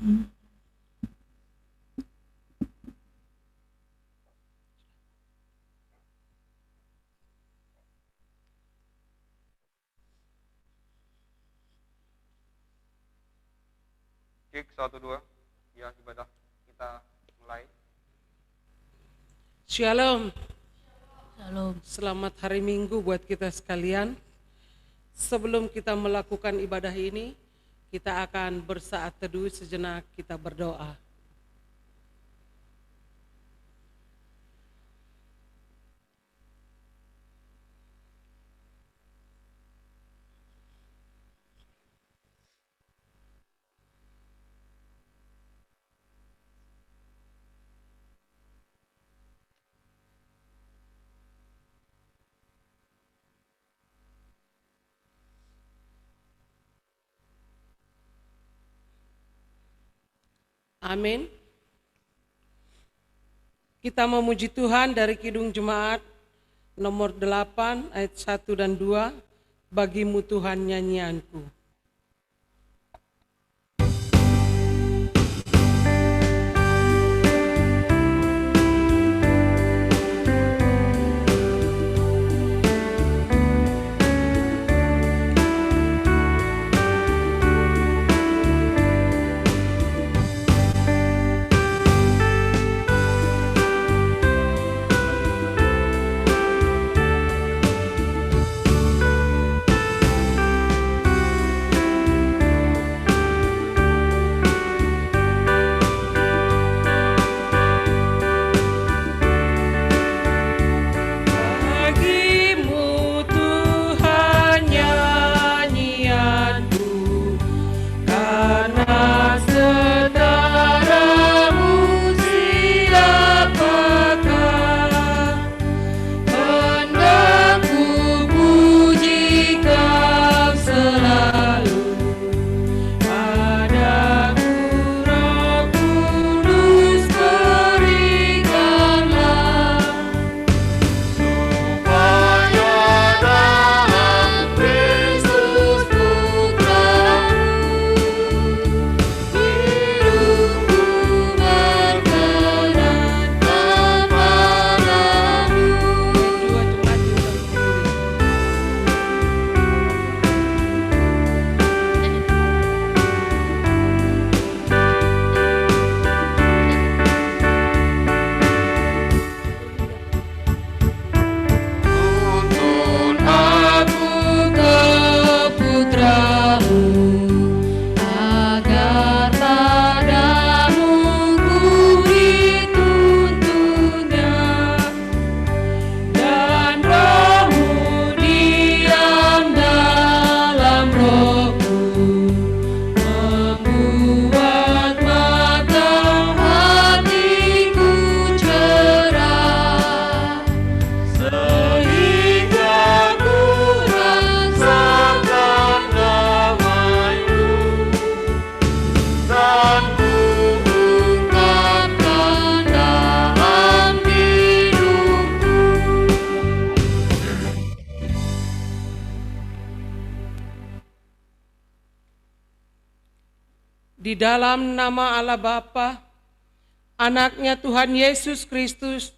Cek 1 2. Ya, ibadah kita mulai. Shalom. Shalom. Selamat hari Minggu buat kita sekalian. Sebelum kita melakukan ibadah ini, kita akan bersaat teduh sejenak, kita berdoa. Amin. Kita memuji Tuhan dari Kidung Jemaat nomor 8 ayat 1 dan 2. Bagimu Tuhan nyanyianku. Di dalam nama Allah Bapa, Anaknya Tuhan Yesus Kristus,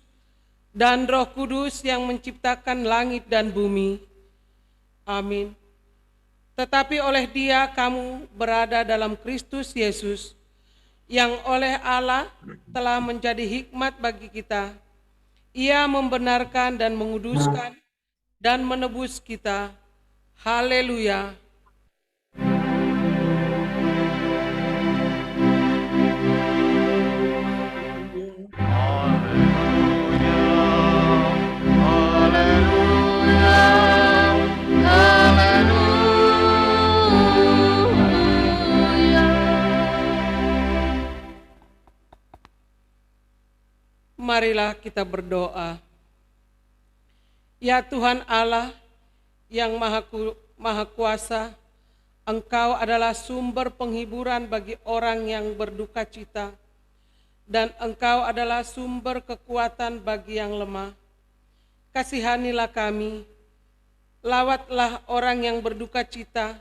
dan Roh Kudus yang menciptakan langit dan bumi. Amin. Tetapi oleh Dia kamu berada dalam Kristus Yesus, yang oleh Allah telah menjadi hikmat bagi kita. Ia membenarkan dan menguduskan dan menebus kita. Haleluya. Marilah kita berdoa. Ya Tuhan Allah yang Maha Kuasa, Engkau adalah sumber penghiburan bagi orang yang berduka cita, dan Engkau adalah sumber kekuatan bagi yang lemah. Kasihanilah kami, lawatlah orang yang berduka cita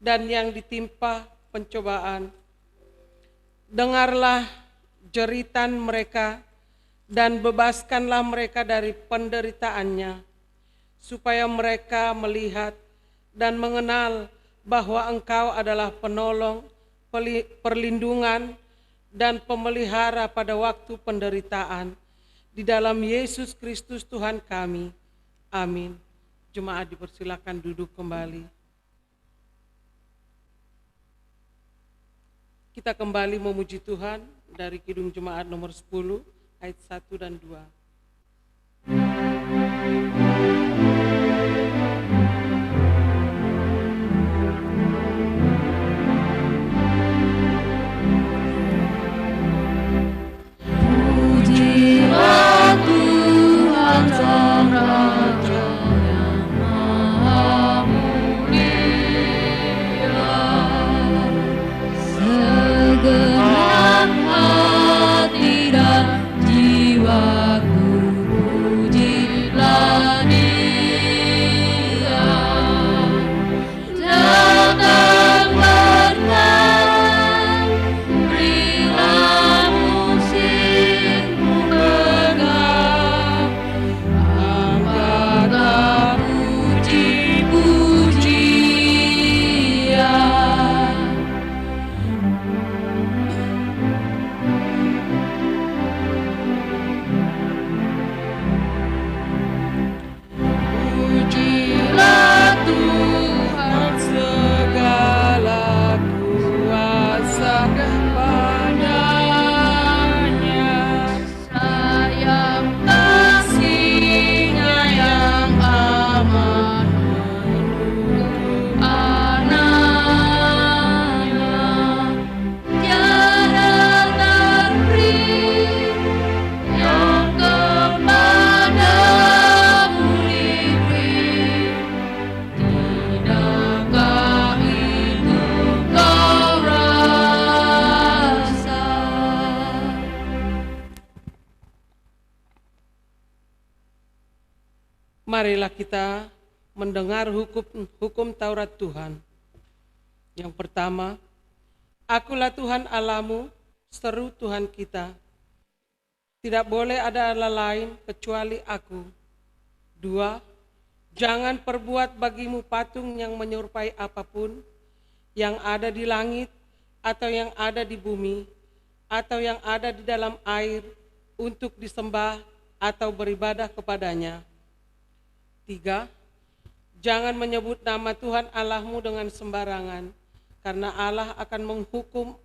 dan yang ditimpa pencobaan. dengarlah jeritan mereka dan bebaskanlah mereka dari penderitaannya, supaya mereka melihat dan mengenal bahwa Engkau adalah penolong, perlindungan, dan pemelihara pada waktu penderitaan. Di dalam Yesus Kristus Tuhan kami. Amin. Jemaat dipersilakan duduk kembali. Kita kembali memuji Tuhan dari Kidung Jemaat nomor 10 ayat 1 dan 2. Pujilah Tuhan Sang Raja yang Maha Mulia. Segenap hati dan jiwaku pujilah Dia. Jangan berkenan, berilah musikmu bergam, angkatlah puji-pujian. Pujilah Tuhan Segala kuasa padanya, sayang kasihnya yang aman menurut anaknya. Tiada terperi yang kepadamu diberi. Tidakkah itu kau rasa? marilah kita mendengar hukum Taurat Tuhan. Yang pertama, Akulah Tuhan Allahmu, seru Tuhan kita. Tidak boleh ada Allah lain kecuali Aku. 2, jangan perbuat bagimu patung yang menyerupai apapun yang ada di langit atau yang ada di bumi atau yang ada di dalam air untuk disembah atau beribadah kepadanya. 3, jangan menyebut nama Tuhan Allahmu dengan sembarangan, karena Allah akan menghukum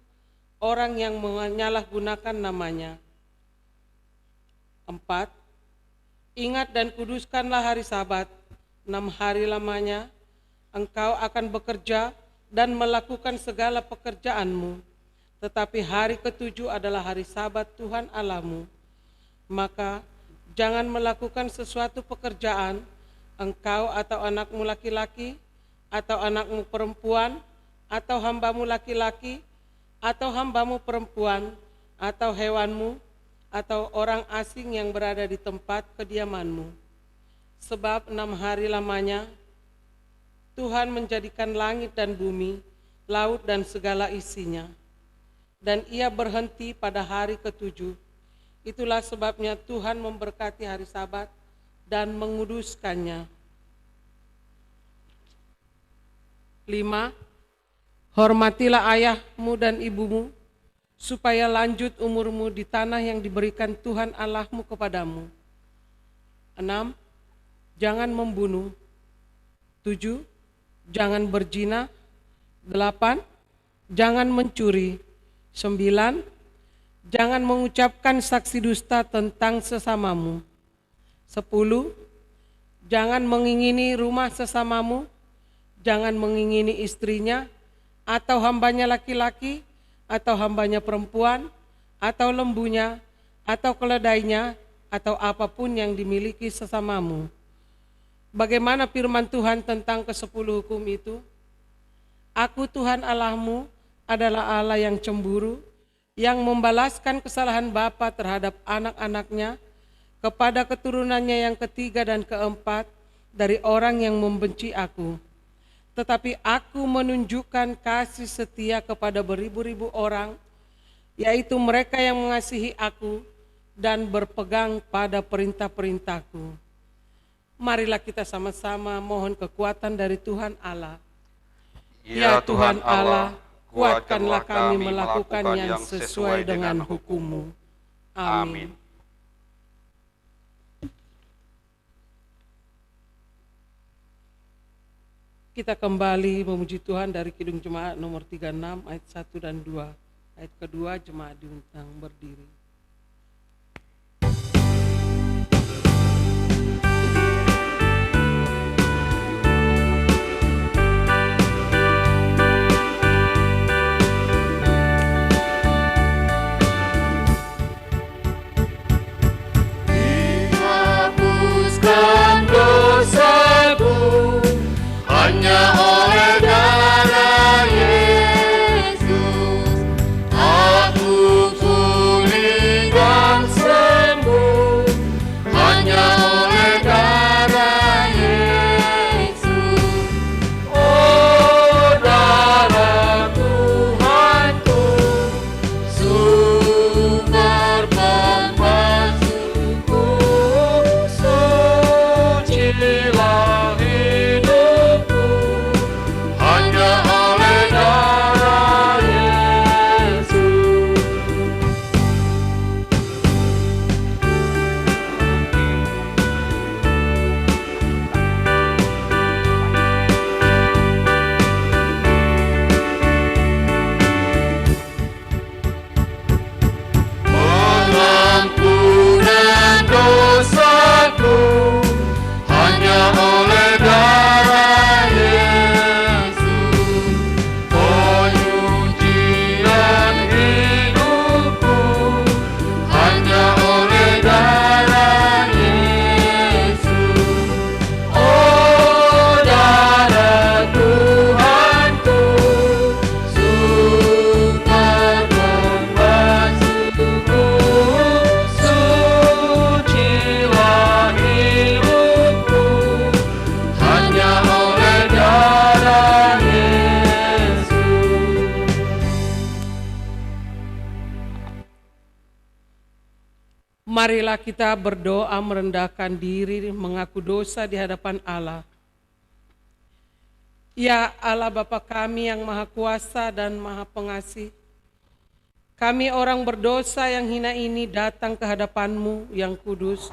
orang yang menyalahgunakan namanya. 4, ingat dan kuduskanlah hari Sabat, 6 hari lamanya engkau akan bekerja dan melakukan segala pekerjaanmu, tetapi hari ke-7 adalah hari Sabat Tuhan Allahmu. Maka jangan melakukan sesuatu pekerjaan, engkau atau anakmu laki-laki, atau anakmu perempuan, atau hambamu laki-laki, atau hambamu perempuan, atau hewanmu, atau orang asing yang berada di tempat kediamanmu. Sebab 6 hari lamanya Tuhan menjadikan langit dan bumi, laut dan segala isinya. Dan Ia berhenti pada hari ke-7. Itulah sebabnya Tuhan memberkati hari Sabat dan menguduskannya. 5, hormatilah ayahmu dan ibumu, supaya lanjut umurmu di tanah yang diberikan Tuhan Allahmu kepadamu. 6, jangan membunuh. 7, jangan berzina. 8, jangan mencuri. 9, jangan mengucapkan saksi dusta tentang sesamamu. 10, jangan mengingini rumah sesamamu, jangan mengingini istrinya, atau hambanya laki-laki, atau hambanya perempuan, atau lembunya, atau keledainya, atau apapun yang dimiliki sesamamu. Bagaimana firman Tuhan tentang ke-10 hukum itu? Aku Tuhan Allahmu adalah Allah yang cemburu, yang membalaskan kesalahan bapa terhadap anak-anaknya, kepada keturunannya yang ketiga dan keempat dari orang yang membenci aku. Tetapi aku menunjukkan kasih setia kepada beribu-ribu orang yaitu mereka yang mengasihi aku dan berpegang pada perintah-perintahku. Marilah kita sama-sama mohon kekuatan dari Tuhan Allah. Ya Tuhan Allah, kuatkanlah kami melakukan yang sesuai dengan hukum-Mu. Amin. Kita kembali memuji Tuhan dari Kidung Jemaat nomor 36 ayat 1 dan 2. Ayat kedua, jemaat diundang berdiri. Hapuskan dosaku hanya oleh darah Yesus. Aku pulih dan sembuh hanya oleh darah Yesus. Oh darah Tuhanku, sumber pembasuhku, sucilah hidupku hanya oleh darah Yesus. Pengampunan dosaku hanya oleh darah Yesus. Penyucian hidupku hanya oleh darah Yesus. Oh darah Tuhanku, sumber pembasuhku, sucilah hidupku hanya oleh darah Yesus. Marilah kita berdoa merendahkan diri, mengaku dosa di hadapan Allah. Ya Allah Bapa kami yang Maha Kuasa dan Maha Pengasih, kami orang berdosa yang hina ini datang ke hadapan-Mu yang kudus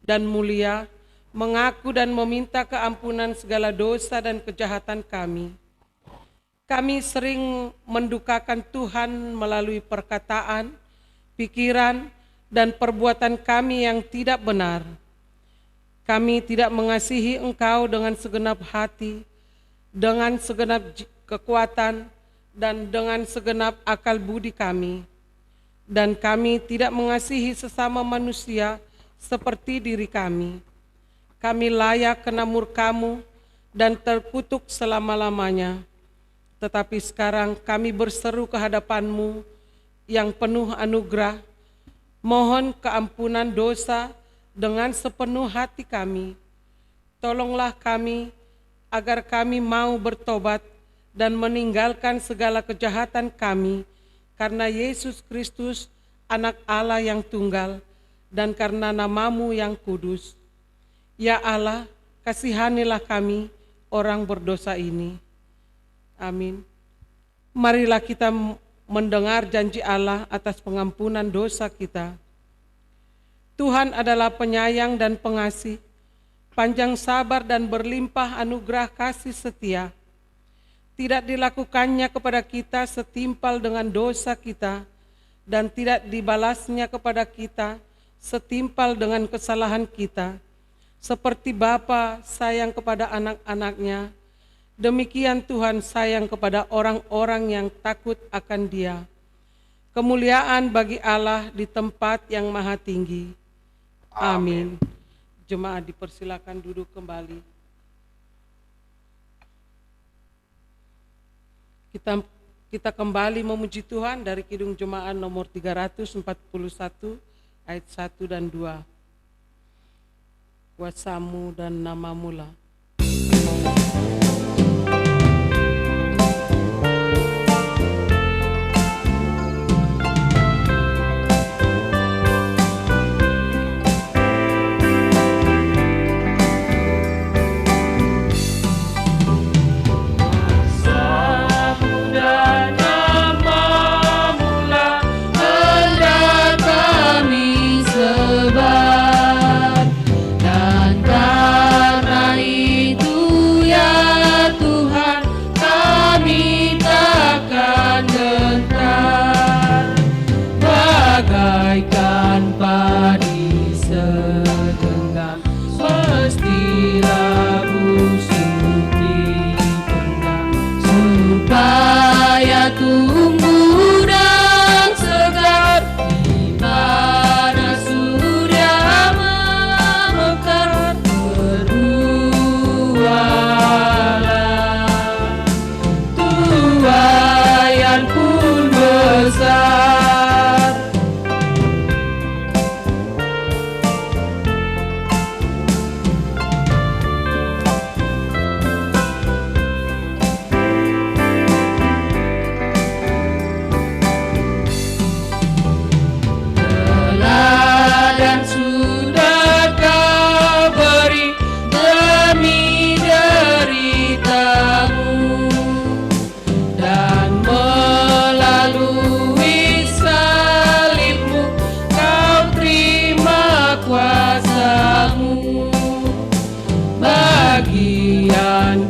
dan mulia, mengaku dan meminta keampunan segala dosa dan kejahatan kami. Kami sering mendukakan Tuhan melalui perkataan, pikiran, dan perbuatan kami yang tidak benar. Kami tidak mengasihi Engkau dengan segenap hati, dengan segenap kekuatan, dan dengan segenap akal budi kami. Dan kami tidak mengasihi sesama manusia seperti diri kami. Kami layak kena murka-Mu dan terkutuk selama-lamanya. Tetapi sekarang kami berseru ke hadapan-Mu yang penuh anugerah, mohon keampunan dosa dengan sepenuh hati kami. Tolonglah kami agar kami mau bertobat dan meninggalkan segala kejahatan kami karena Yesus Kristus, Anak Allah yang tunggal, dan karena nama-Mu yang kudus. Ya Allah, kasihanilah kami orang berdosa ini. Amin. Marilah kita mendengar janji Allah atas pengampunan dosa kita. Tuhan adalah penyayang dan pengasih, panjang sabar dan berlimpah anugerah kasih setia. Tidak dilakukannya kepada kita setimpal dengan dosa kita, dan tidak dibalasnya kepada kita setimpal dengan kesalahan kita. Seperti Bapa sayang kepada anak-anaknya, demikian Tuhan sayang kepada orang-orang yang takut akan Dia. Kemuliaan bagi Allah di tempat yang maha tinggi. Amin. Jemaat dipersilakan duduk kembali. Kita kembali memuji Tuhan dari Kidung Jemaat nomor 341 ayat 1 dan 2. Kuasa-Mu dan nama-Mu lah.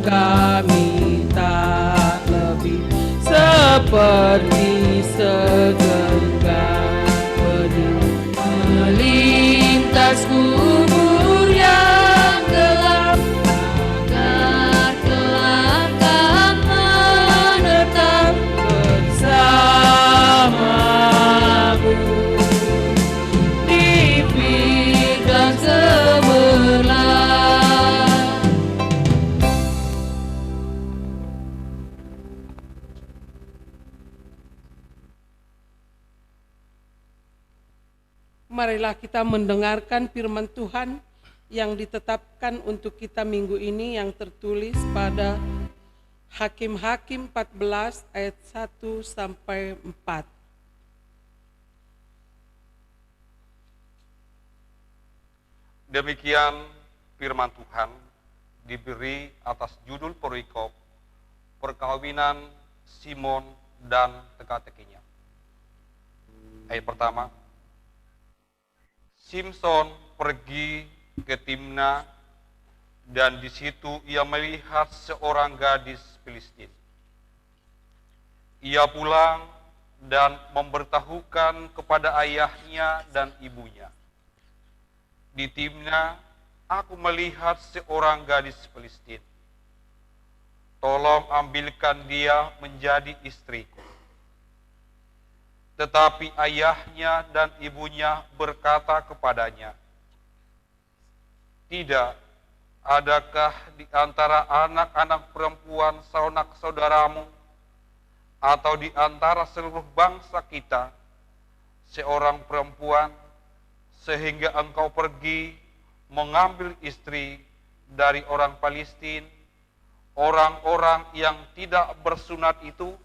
kami tak lebih seperti segenggam benih melintas kubur yang gelap, agar kelak akan menetap bersamamu di bidang cemerlang. Marilah kita mendengarkan firman Tuhan yang ditetapkan untuk kita minggu ini yang tertulis pada Hakim-Hakim 14 ayat 1 sampai 4. Demikian firman Tuhan diberi atas judul perikop perkawinan Simon dan teka-tekinya. Ayat pertama, Simson pergi ke Timna dan di situ ia melihat seorang gadis Filistin. Ia pulang dan memberitahukan kepada ayahnya dan ibunya. Di Timna aku melihat seorang gadis Filistin. Tolong ambilkan dia menjadi istriku. Tetapi ayahnya dan ibunya berkata kepadanya, tidak, adakah di antara anak-anak perempuan saudara-saudaramu atau di antara seluruh bangsa kita seorang perempuan sehingga engkau pergi mengambil istri dari orang Palestin, orang-orang yang tidak bersunat itu?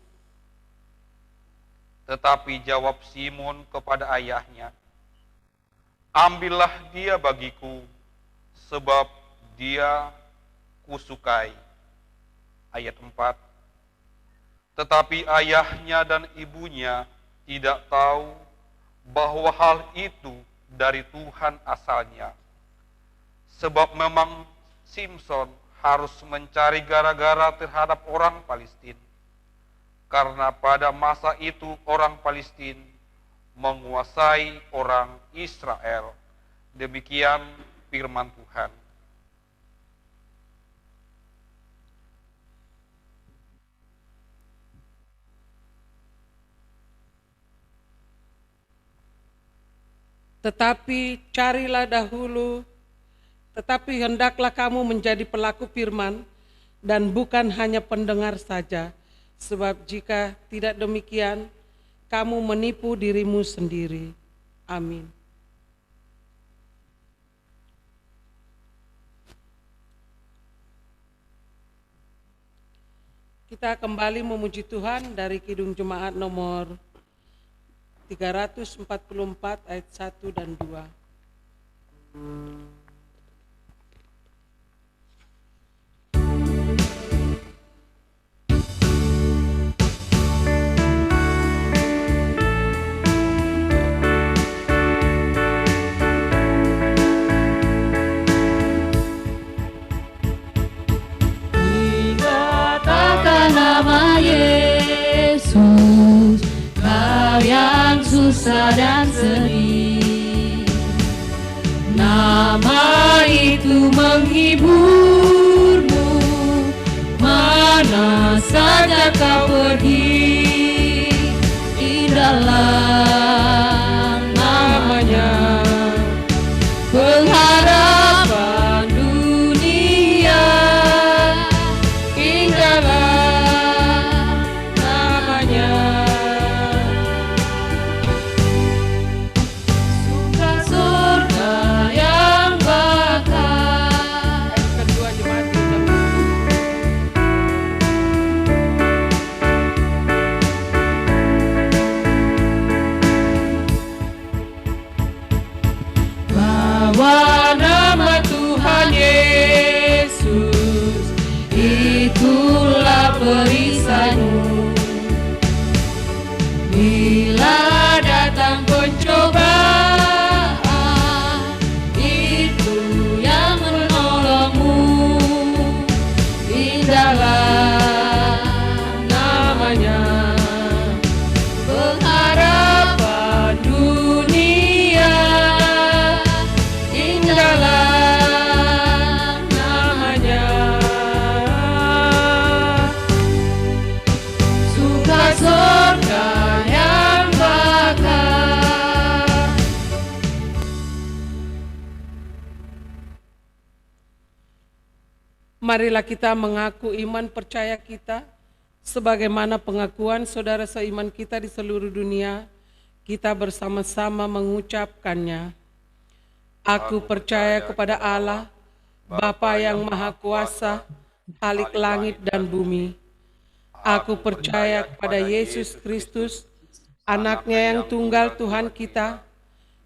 Tetapi jawab Simon kepada ayahnya, ambillah dia bagiku, sebab dia kusukai. Ayat 4. Tetapi ayahnya dan ibunya tidak tahu bahwa hal itu dari Tuhan asalnya. Sebab memang Simson harus mencari gara-gara terhadap orang Palestin. Karena pada masa itu orang Palestin menguasai orang Israel. Demikian firman Tuhan. Tetapi hendaklah kamu menjadi pelaku firman dan bukan hanya pendengar saja. Sebab jika tidak demikian, kamu menipu dirimu sendiri. Amin. Kita kembali memuji Tuhan dari Kidung Jemaat nomor 344 ayat 1 dan 2. Nama Yesus, kau yang susah dan sedih. Nama itu menghiburmu, mana saja kau pergi. Di dalam namanya pengharapan dunia. Marilah kita mengaku iman percaya kita, sebagaimana pengakuan saudara seiman kita di seluruh dunia, kita bersama-sama mengucapkannya. Aku percaya kepada Allah, Bapa yang Maha Kuasa, Khalik langit dan bumi. Aku percaya kepada Yesus Kristus, Anaknya yang tunggal Tuhan kita,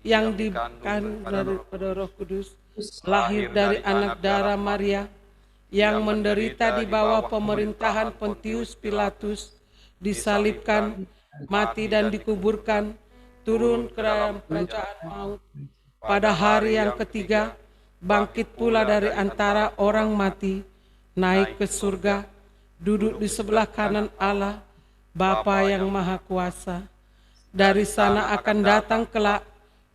yang dikandung daripada Roh Kudus, lahir dari anak darah Maria, yang menderita di bawah pemerintahan Pontius Pilatus, disalibkan, mati dan dikuburkan, turun ke dalam kerajaan maut. Pada hari yang ketiga, bangkit pula dari antara orang mati, naik ke surga, duduk di sebelah kanan Allah, Bapa yang Maha Kuasa. Dari sana akan datang kelak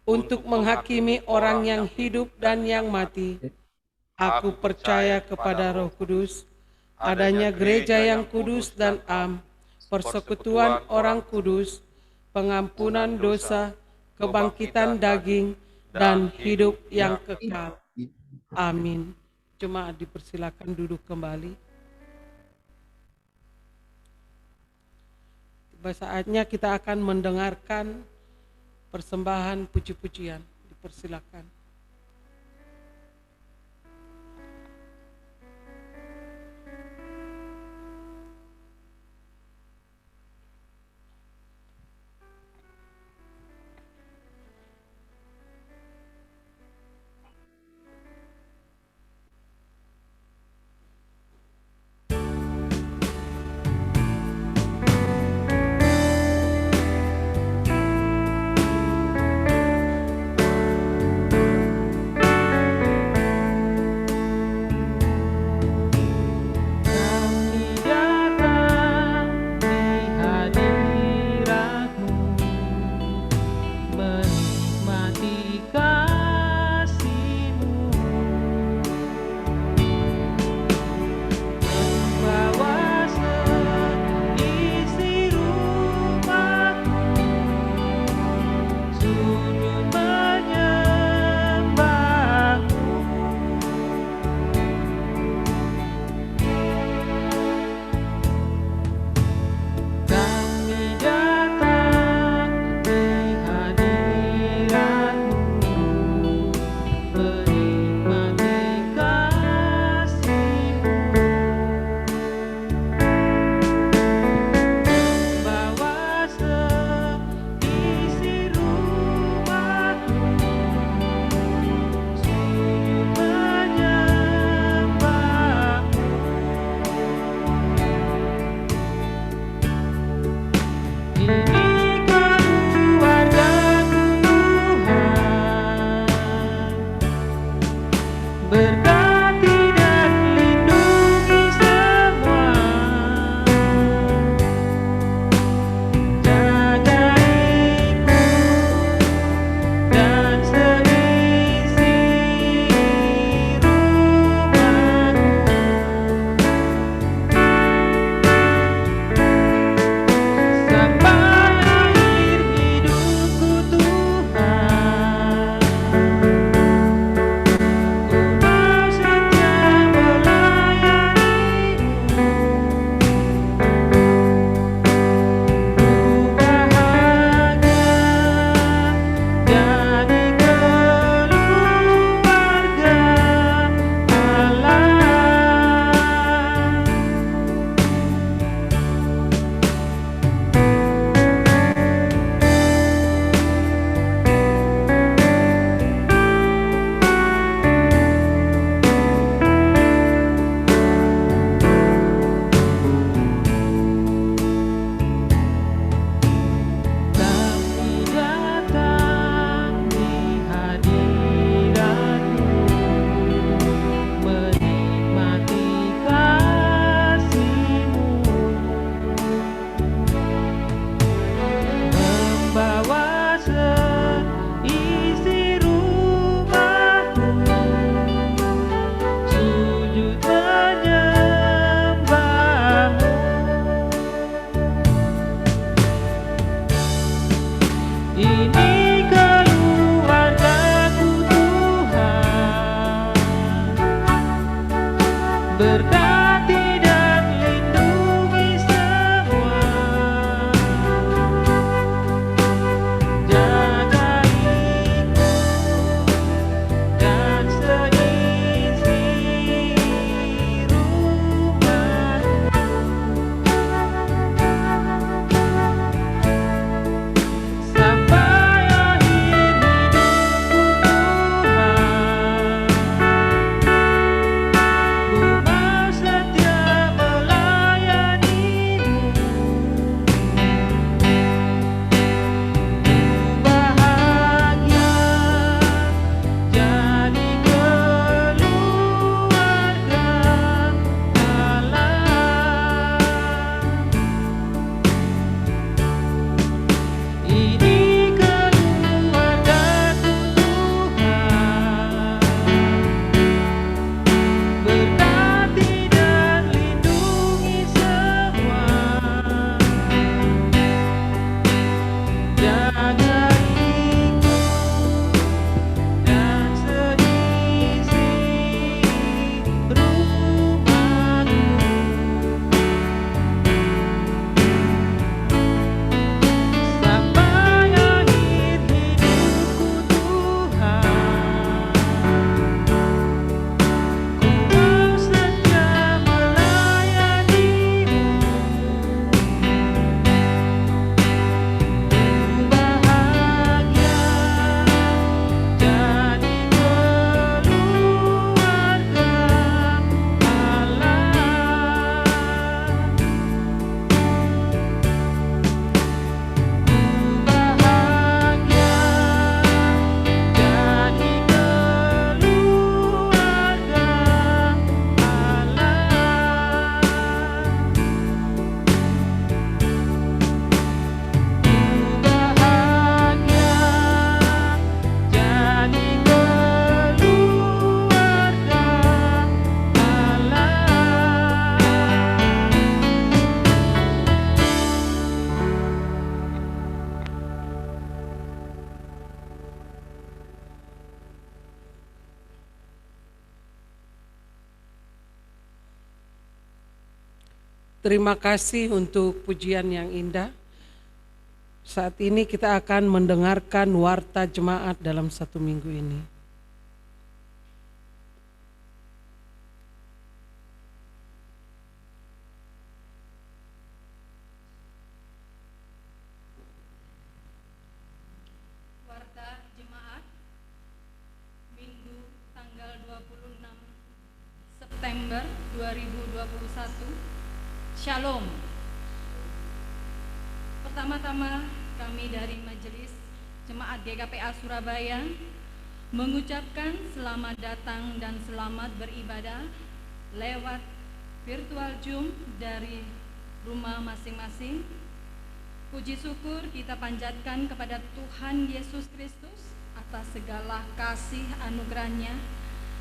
untuk menghakimi orang yang hidup dan yang mati. Aku percaya kepada Roh Kudus, adanya gereja yang kudus dan am, persekutuan orang kudus, pengampunan dosa, kebangkitan daging, dan hidup yang kekal. Amin. Jemaat dipersilakan duduk kembali. Tiba saatnya kita akan mendengarkan persembahan puji-pujian. Dipersilakan. berkati dan lindungi semua, jaga ibu dan seisi rumah, sampai akhir hidupku Tuhan. Ku mau setia melayanimu, ku bahagia jadi keluarga Allah. Ini keluargaku Tuhan, berkati dan lindungi semua, jaga ibu dan seisi rumahku, sampai akhir hidupku Tuhan. Ku mau setia melayanimu, ku bahagia jadi keluarga Allah. Ku bahagia jadi keluarga Terima kasih untuk pujian yang indah. Saat ini kita akan mendengarkan warta jemaat dalam satu minggu ini. Warta Jemaat Minggu tanggal 26 September 2021. Shalom. Pertama-tama kami dari Majelis Jemaat GKPA Surabaya mengucapkan selamat datang dan selamat beribadah lewat virtual Zoom dari rumah masing-masing. Puji syukur kita panjatkan kepada Tuhan Yesus Kristus atas segala kasih anugerahnya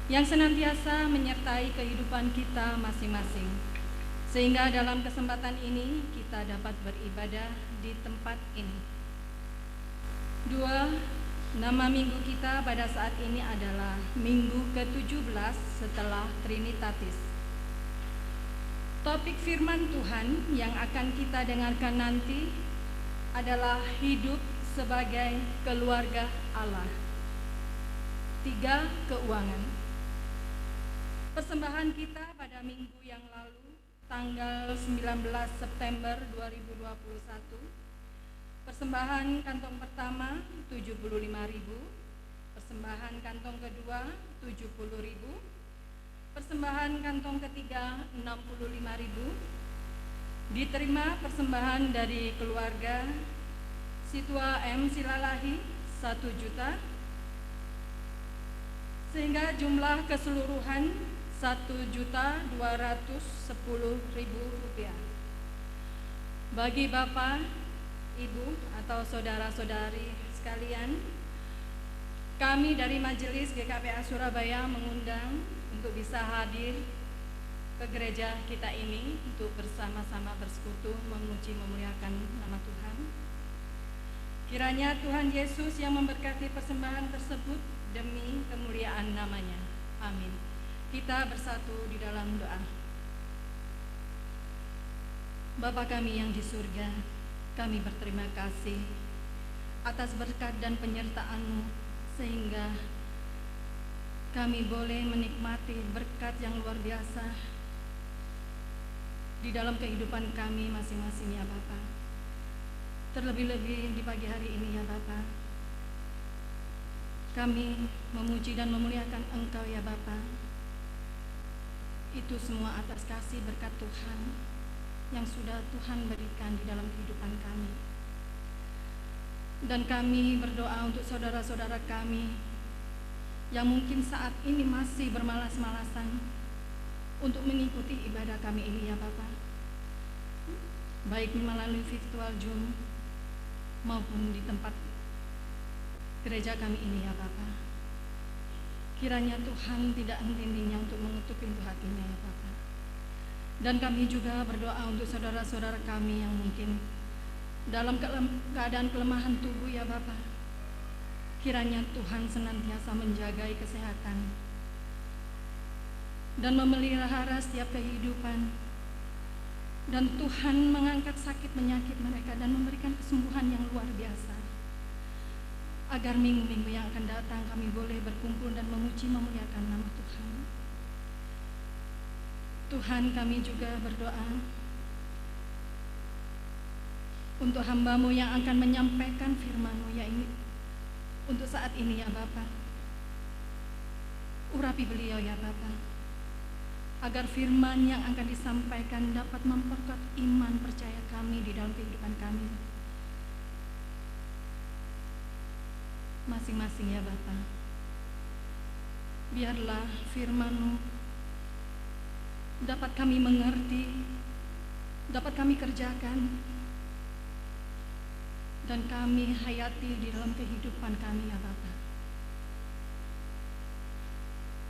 yang senantiasa menyertai kehidupan kita masing-masing. Sehingga dalam kesempatan ini kita dapat beribadah di tempat ini. 2. Nama minggu kita pada saat ini adalah Minggu ke-17 setelah Trinitatis. Topik firman Tuhan yang akan kita dengarkan nanti adalah hidup sebagai keluarga Allah. 3. Keuangan. Persembahan kita pada minggu yang lalu tanggal 19 September 2021, persembahan kantong pertama 75.000, persembahan kantong kedua 70.000, persembahan kantong ketiga 65.000. Diterima persembahan dari keluarga Situa M. Silalahi 1 juta, sehingga jumlah keseluruhan Rp1.210.000. Bagi Bapak, Ibu, atau saudara-saudari sekalian, kami dari Majelis GKPA Surabaya mengundang untuk bisa hadir ke gereja kita ini untuk bersama-sama bersekutu memuji memuliakan nama Tuhan. Kiranya Tuhan Yesus yang memberkati persembahan tersebut demi kemuliaan namanya. Amin. Kita bersatu di dalam doa. Bapa kami yang di surga, kami berterima kasih atas berkat dan penyertaan-Mu sehingga kami boleh menikmati berkat yang luar biasa di dalam kehidupan kami masing-masing ya Bapa. Terlebih-lebih di pagi hari ini ya Bapa, kami memuji dan memuliakan Engkau ya Bapa. Itu semua atas kasih berkat Tuhan yang sudah Tuhan berikan di dalam kehidupan kami. Dan kami berdoa untuk saudara-saudara kami yang mungkin saat ini masih bermalas-malasan untuk mengikuti ibadah kami ini ya Bapa, baik melalui virtual Zoom maupun di tempat gereja kami ini ya Bapa. Kiranya Tuhan tidak henti-hentinya untuk mengetuk pintu hatinya ya Bapa. Dan kami juga berdoa untuk saudara-saudara kami yang mungkin dalam keadaan kelemahan tubuh ya Bapa. Kiranya Tuhan senantiasa menjagai kesehatan dan memelihara setiap kehidupan. Dan Tuhan mengangkat sakit penyakit mereka dan memberikan kesembuhan yang luar biasa. Agar minggu-minggu yang akan datang kami boleh berkumpul dan memuji memuliakan nama Tuhan. Tuhan, kami juga berdoa untuk hamba-Mu yang akan menyampaikan firman-Mu ya ini untuk saat ini ya Bapa. Urapi beliau ya Bapa, agar firman yang akan disampaikan dapat memperkuat iman percaya kami di dalam kehidupan kami masing-masing ya Bapa. Biarlah firman-Mu dapat kami mengerti, dapat kami kerjakan, dan kami hayati di dalam kehidupan kami ya Bapa.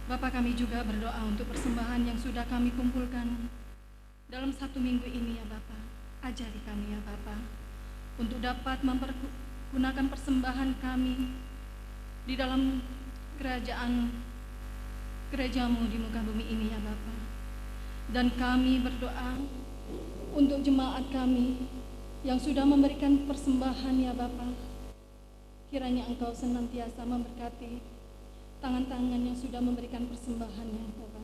Bapa, kami juga berdoa untuk persembahan yang sudah kami kumpulkan dalam 1 minggu ini ya Bapa. Ajari kami ya Bapa untuk dapat gunakan persembahan kami di dalam gereja-Mu di muka bumi ini ya Bapa. Dan kami berdoa untuk jemaat kami yang sudah memberikan persembahan ya Bapa. Kiranya Engkau senantiasa memberkati tangan-tangan yang sudah memberikan persembahannya Bapa,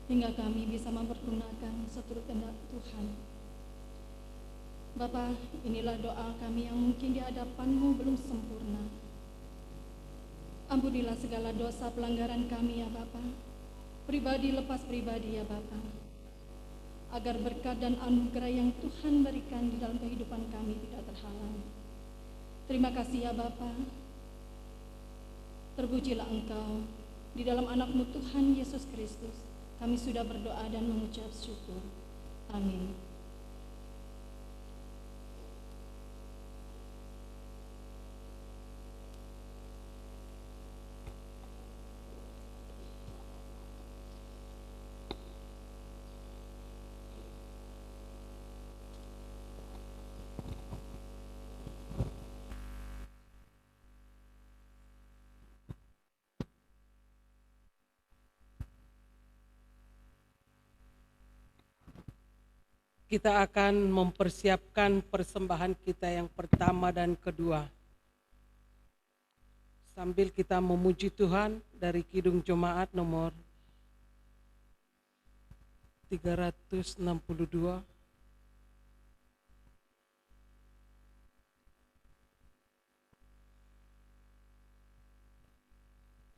hingga kami bisa mempergunakan seturut kehendak Tuhan. Bapa, inilah doa kami yang mungkin di hadapan-Mu belum sempurna. Ampunilah segala dosa pelanggaran kami ya Bapa, pribadi lepas pribadi ya Bapa, agar berkat dan anugerah yang Tuhan berikan di dalam kehidupan kami tidak terhalang. Terima kasih ya Bapa. Terpujilah Engkau di dalam anak-Mu Tuhan Yesus Kristus. Kami sudah berdoa dan mengucap syukur. Amin. Kita akan mempersiapkan persembahan kita yang pertama dan kedua. Sambil kita memuji Tuhan dari Kidung Jemaat nomor 362.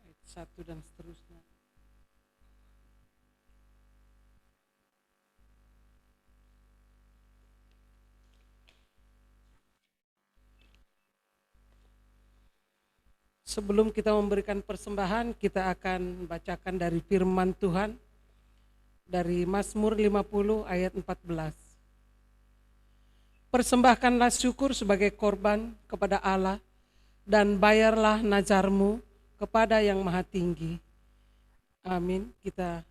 Ayat 1 dan seterusnya. Sebelum kita memberikan persembahan, kita akan bacakan dari firman Tuhan dari Mazmur 50 ayat 14. Persembahkanlah syukur sebagai korban kepada Allah dan bayarlah nazarmu kepada Yang Maha Tinggi. Amin. Kita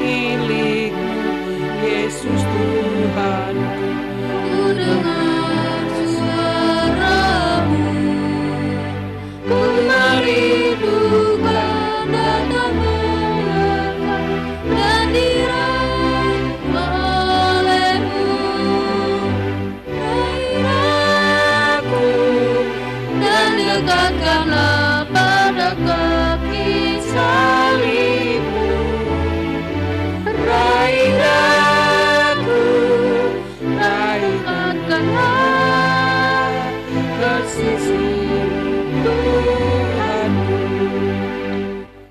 pilih Tuhanku. Ku dengar suara-Mu, ku merindukan datang mendekat dan diraih oleh-Mu. Raih aku dan dekatkanlah pada kaki salib-Mu. Raih aku, dekatkanlah ke sisi Tuhanku.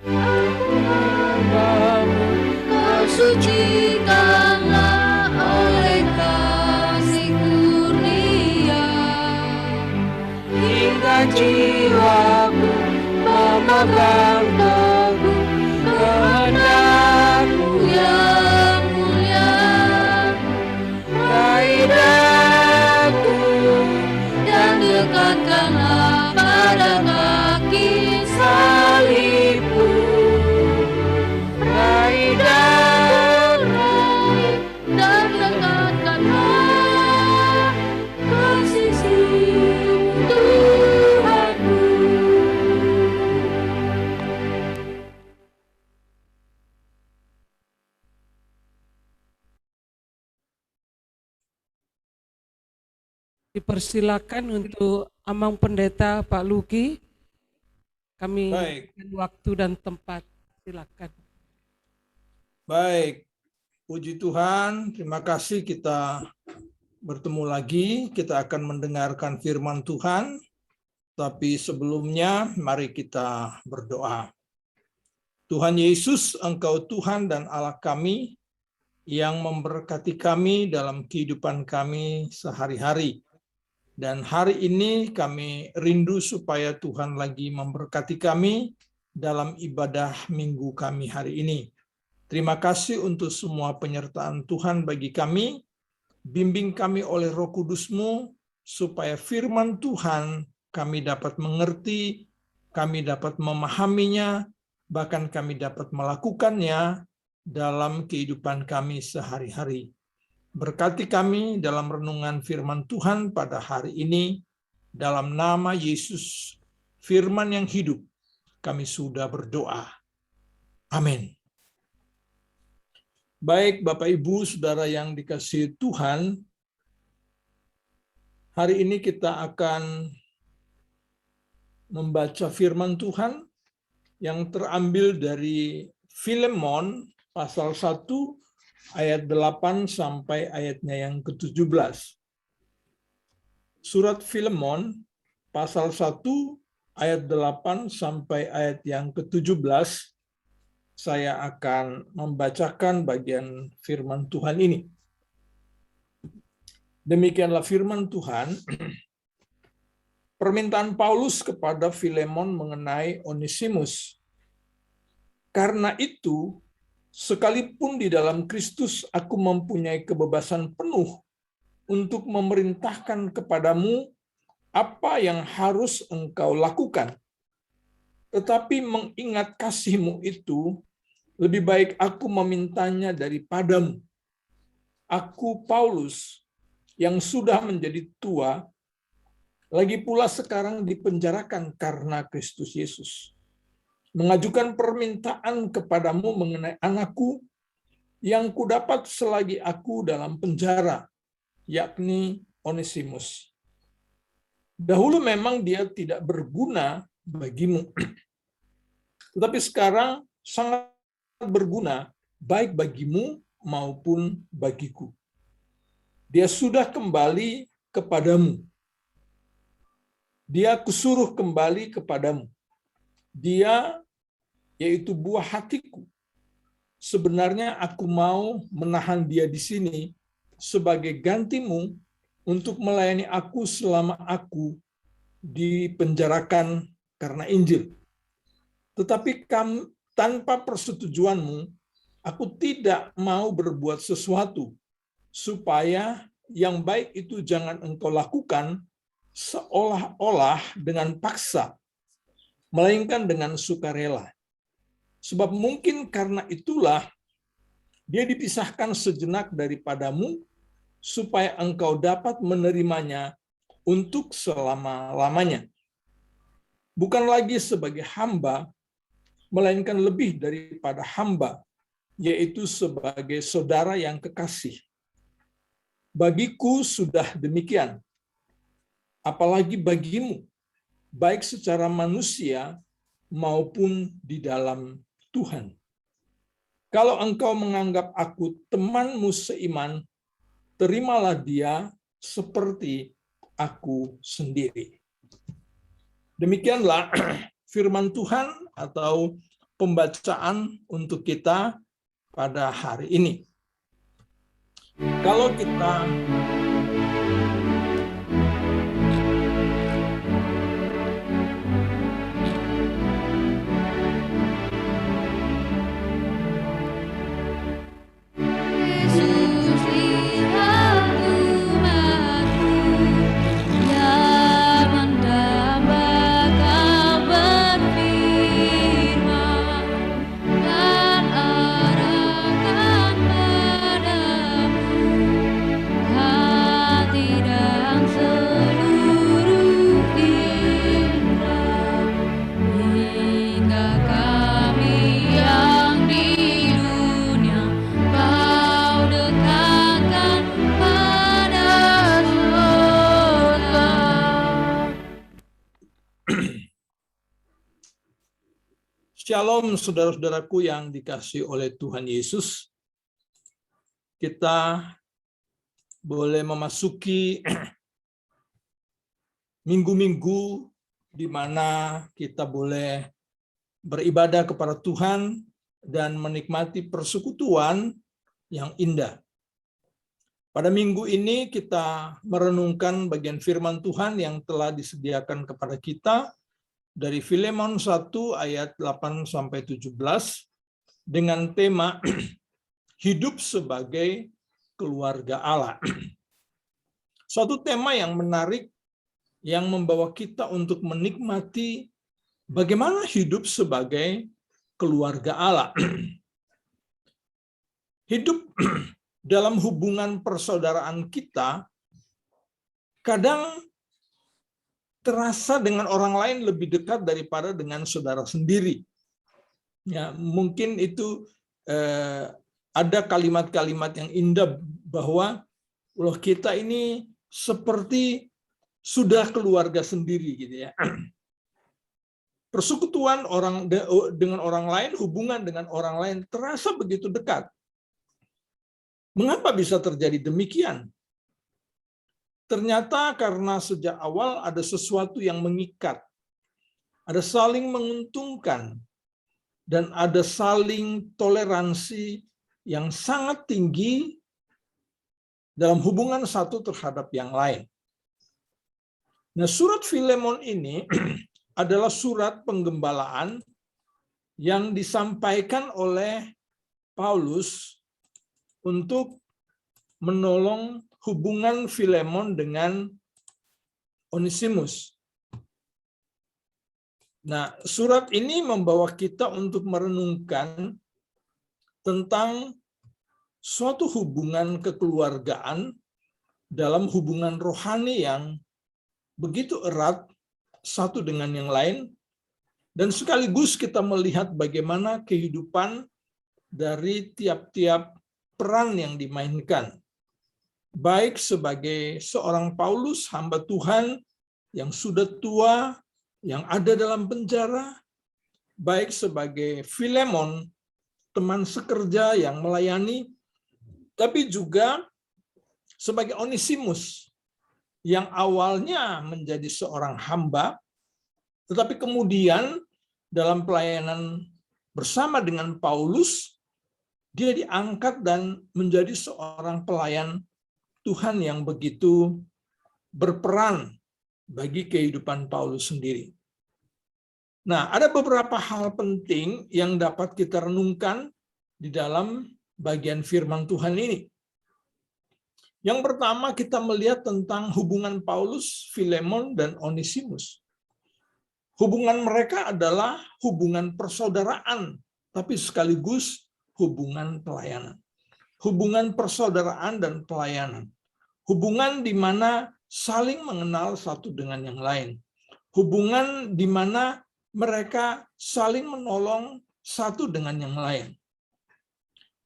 Aku hambamu, Kau sucikanlah oleh kasih kurnia, hingga jiwaku memegang teguh kehendak-Mu yang mulia. Raih aku dan dekatkanlah pada kaki salib-Mu. Raih dan dekatkanlah ke sisi-Mu Tuhanku. Dipersilakan untuk Amang Pendeta Pak Luki. Kami Baik. berikan waktu dan tempat. Silakan. Baik, puji Tuhan, terima kasih kita bertemu lagi. Kita akan mendengarkan firman Tuhan, tapi sebelumnya mari kita berdoa. Tuhan Yesus, Engkau Tuhan dan Allah kami yang memberkati kami dalam kehidupan kami sehari-hari. Dan hari ini kami rindu supaya Tuhan lagi memberkati kami dalam ibadah minggu kami hari ini. Terima kasih untuk semua penyertaan Tuhan bagi kami. Bimbing kami oleh Roh Kudus-Mu, supaya firman Tuhan kami dapat mengerti, kami dapat memahaminya, bahkan kami dapat melakukannya dalam kehidupan kami sehari-hari. Berkati kami dalam renungan firman Tuhan pada hari ini, dalam nama Yesus, firman yang hidup, kami sudah berdoa. Amin. Baik Bapak Ibu, Saudara yang dikasihi Tuhan, hari ini kita akan membaca firman Tuhan yang terambil dari Filemon pasal 1 ayat 8 sampai ayatnya yang ke-17. Surat Filemon pasal 1 ayat 8 sampai ayat yang ke-17, saya akan membacakan bagian firman Tuhan ini. Demikianlah firman Tuhan. Permintaan Paulus kepada Filemon mengenai Onesimus. Karena itu, sekalipun di dalam Kristus aku mempunyai kebebasan penuh untuk memerintahkan kepadamu apa yang harus engkau lakukan. Tetapi mengingat kasih-Mu itu, lebih baik aku memintanya daripadamu. Aku, Paulus, yang sudah menjadi tua, lagi pula sekarang dipenjarakan karena Kristus Yesus, mengajukan permintaan kepadamu mengenai anakku yang kudapat selagi aku dalam penjara, yakni Onesimus. Dahulu memang dia tidak berguna bagimu, tetapi sekarang sangat berguna baik bagimu maupun bagiku. Dia sudah kembali kepadamu. Dia kusuruh kembali kepadamu. Dia, yaitu buah hatiku. Sebenarnya aku mau menahan dia di sini sebagai gantimu untuk melayani aku selama aku dipenjarakan karena Injil. Tetapi tanpa persetujuanmu, aku tidak mau berbuat sesuatu supaya yang baik itu jangan engkau lakukan seolah-olah dengan paksa, melainkan dengan sukarela. Sebab mungkin karena itulah dia dipisahkan sejenak daripadamu, supaya engkau dapat menerimanya untuk selama-lamanya. Bukan lagi sebagai hamba, melainkan lebih daripada hamba, yaitu sebagai saudara yang kekasih. Bagiku sudah demikian, apalagi bagimu, baik secara manusia maupun di dalam Tuhan. Kalau engkau menganggap aku temanmu seiman, terimalah dia seperti aku sendiri. Demikianlah firman Tuhan atau pembacaan untuk kita pada hari ini. Kalau kita Yesus lihat umatku yang mendambakan berfirman dan arahkan padamu hati dan seluruh indera hingga kami yang di dunia Kau dekatkan pada surga. Shalom saudara-saudaraku yang dikasihi oleh Tuhan Yesus. Kita boleh memasuki minggu-minggu di mana kita boleh beribadah kepada Tuhan dan menikmati persekutuan yang indah. Pada minggu ini kita merenungkan bagian firman Tuhan yang telah disediakan kepada kita dari Filemon 1 ayat 8-17 dengan tema hidup sebagai keluarga Allah. Suatu tema yang menarik yang membawa kita untuk menikmati bagaimana hidup sebagai keluarga Allah. Hidup dalam hubungan persaudaraan kita kadang terasa dengan orang lain lebih dekat daripada dengan saudara sendiri. Ya, mungkin itu ada kalimat-kalimat yang indah bahwa loh kita ini seperti sudah keluarga sendiri gitu ya. Persekutuan orang dengan orang lain, hubungan dengan orang lain terasa begitu dekat. Mengapa bisa terjadi demikian? Ternyata karena sejak awal ada sesuatu yang mengikat, ada saling menguntungkan, dan ada saling toleransi yang sangat tinggi dalam hubungan satu terhadap yang lain. Nah, surat Filemon ini adalah surat penggembalaan yang disampaikan oleh Paulus untuk menolong hubungan Filemon dengan Onesimus. Nah, surat ini membawa kita untuk merenungkan tentang suatu hubungan kekeluargaan dalam hubungan rohani yang begitu erat satu dengan yang lain, dan sekaligus kita melihat bagaimana kehidupan dari tiap-tiap peran yang dimainkan, baik sebagai seorang Paulus, hamba Tuhan yang sudah tua, yang ada dalam penjara, baik sebagai Filemon, teman sekerja yang melayani, tapi juga sebagai Onesimus, yang awalnya menjadi seorang hamba, tetapi kemudian dalam pelayanan bersama dengan Paulus, dia diangkat dan menjadi seorang pelayan Tuhan yang begitu berperan bagi kehidupan Paulus sendiri. Nah, ada beberapa hal penting yang dapat kita renungkan di dalam bagian firman Tuhan ini. Yang pertama, kita melihat tentang hubungan Paulus, Filemon, dan Onesimus. Hubungan mereka adalah hubungan persaudaraan, tapi sekaligus hubungan pelayanan. Hubungan persaudaraan dan pelayanan. hubungan di mana saling mengenal satu dengan yang lain, hubungan di mana mereka saling menolong satu dengan yang lain.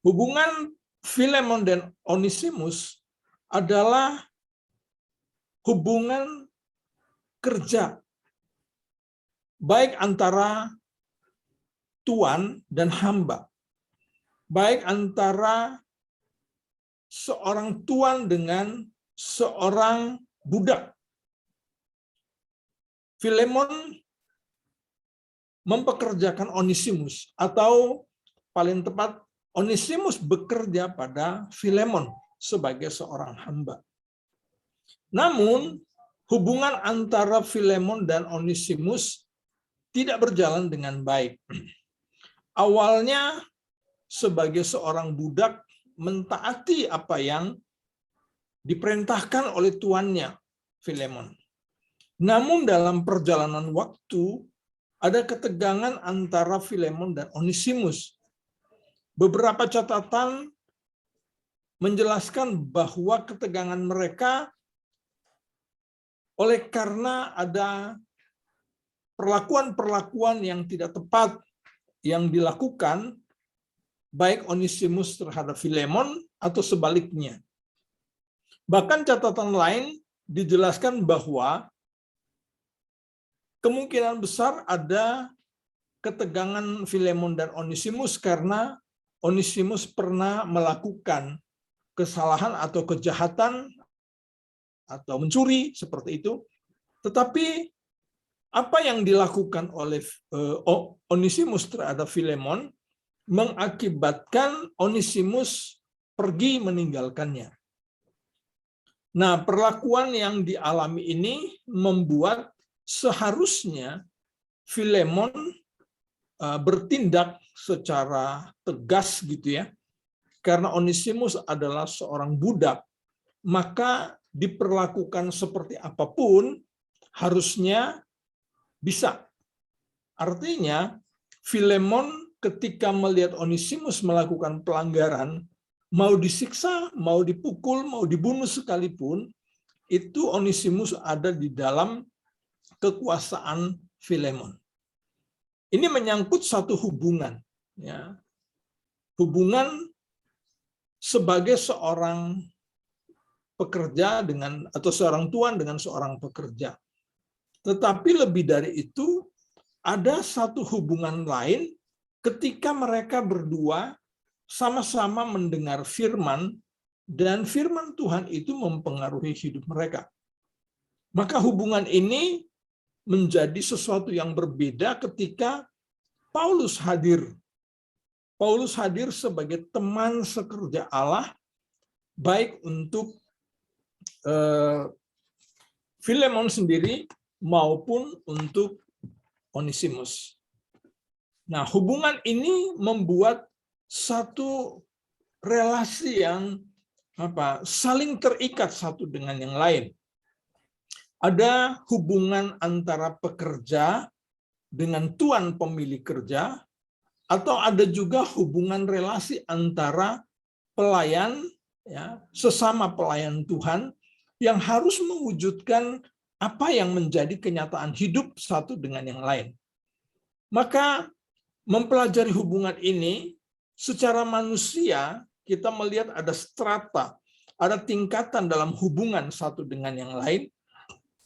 Hubungan Filemon dan Onesimus adalah hubungan kerja, baik antara tuan dan hamba, baik antara seorang tuan dengan seorang budak. Filemon mempekerjakan Onesimus, atau paling tepat Onesimus bekerja pada Filemon sebagai seorang hamba. Namun, hubungan antara Filemon dan Onesimus tidak berjalan dengan baik. Awalnya, sebagai seorang budak, mentaati apa yang diperintahkan oleh tuannya, Filemon. Namun dalam perjalanan waktu, ada ketegangan antara Filemon dan Onesimus. Beberapa catatan menjelaskan bahwa ketegangan mereka oleh karena ada perlakuan-perlakuan yang tidak tepat yang dilakukan baik Onesimus terhadap Filemon atau sebaliknya. Bahkan catatan lain dijelaskan bahwa kemungkinan besar ada ketegangan Filemon dan Onesimus karena Onesimus pernah melakukan kesalahan atau kejahatan atau mencuri seperti itu. Tetapi apa yang dilakukan oleh Onesimus terhadap Filemon mengakibatkan Onesimus pergi meninggalkannya. Nah, perlakuan yang dialami ini membuat seharusnya Filemon bertindak secara tegas gitu ya. Karena Onesimus adalah seorang budak, maka diperlakukan seperti apapun harusnya bisa. Artinya, Filemon ketika melihat Onesimus melakukan pelanggaran, mau disiksa, mau dipukul, mau dibunuh sekalipun, itu Onesimus ada di dalam kekuasaan Filemon. Ini menyangkut satu hubungan, ya, hubungan sebagai seorang pekerja dengan atau seorang tuan dengan seorang pekerja. Tetapi lebih dari itu, ada satu hubungan lain ketika mereka berdua sama-sama mendengar firman dan firman Tuhan itu mempengaruhi hidup mereka. Maka hubungan ini menjadi sesuatu yang berbeda ketika Paulus hadir. Paulus hadir sebagai teman sekerja Allah, baik untuk Filemon sendiri maupun untuk Onesimus. Nah, hubungan ini membuat satu relasi yang saling terikat satu dengan yang lain. Ada hubungan antara pekerja dengan tuan pemilik kerja, atau ada juga hubungan relasi antara pelayan, ya, sesama pelayan Tuhan yang harus mewujudkan apa yang menjadi kenyataan hidup satu dengan yang lain. Maka mempelajari hubungan ini secara manusia, kita melihat ada strata, ada tingkatan dalam hubungan satu dengan yang lain.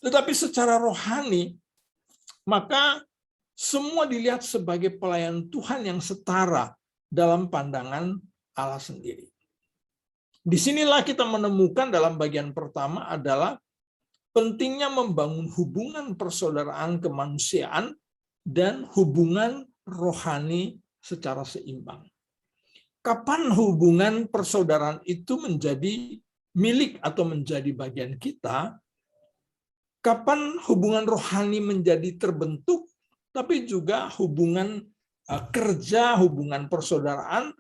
Tetapi secara rohani, maka semua dilihat sebagai pelayan Tuhan yang setara dalam pandangan Allah sendiri. Disinilah kita menemukan dalam bagian pertama adalah pentingnya membangun hubungan persaudaraan kemanusiaan dan hubungan rohani secara seimbang. Kapan hubungan persaudaraan itu menjadi milik atau menjadi bagian kita? Kapan hubungan rohani menjadi terbentuk, tapi juga hubungan kerja, hubungan persaudaraan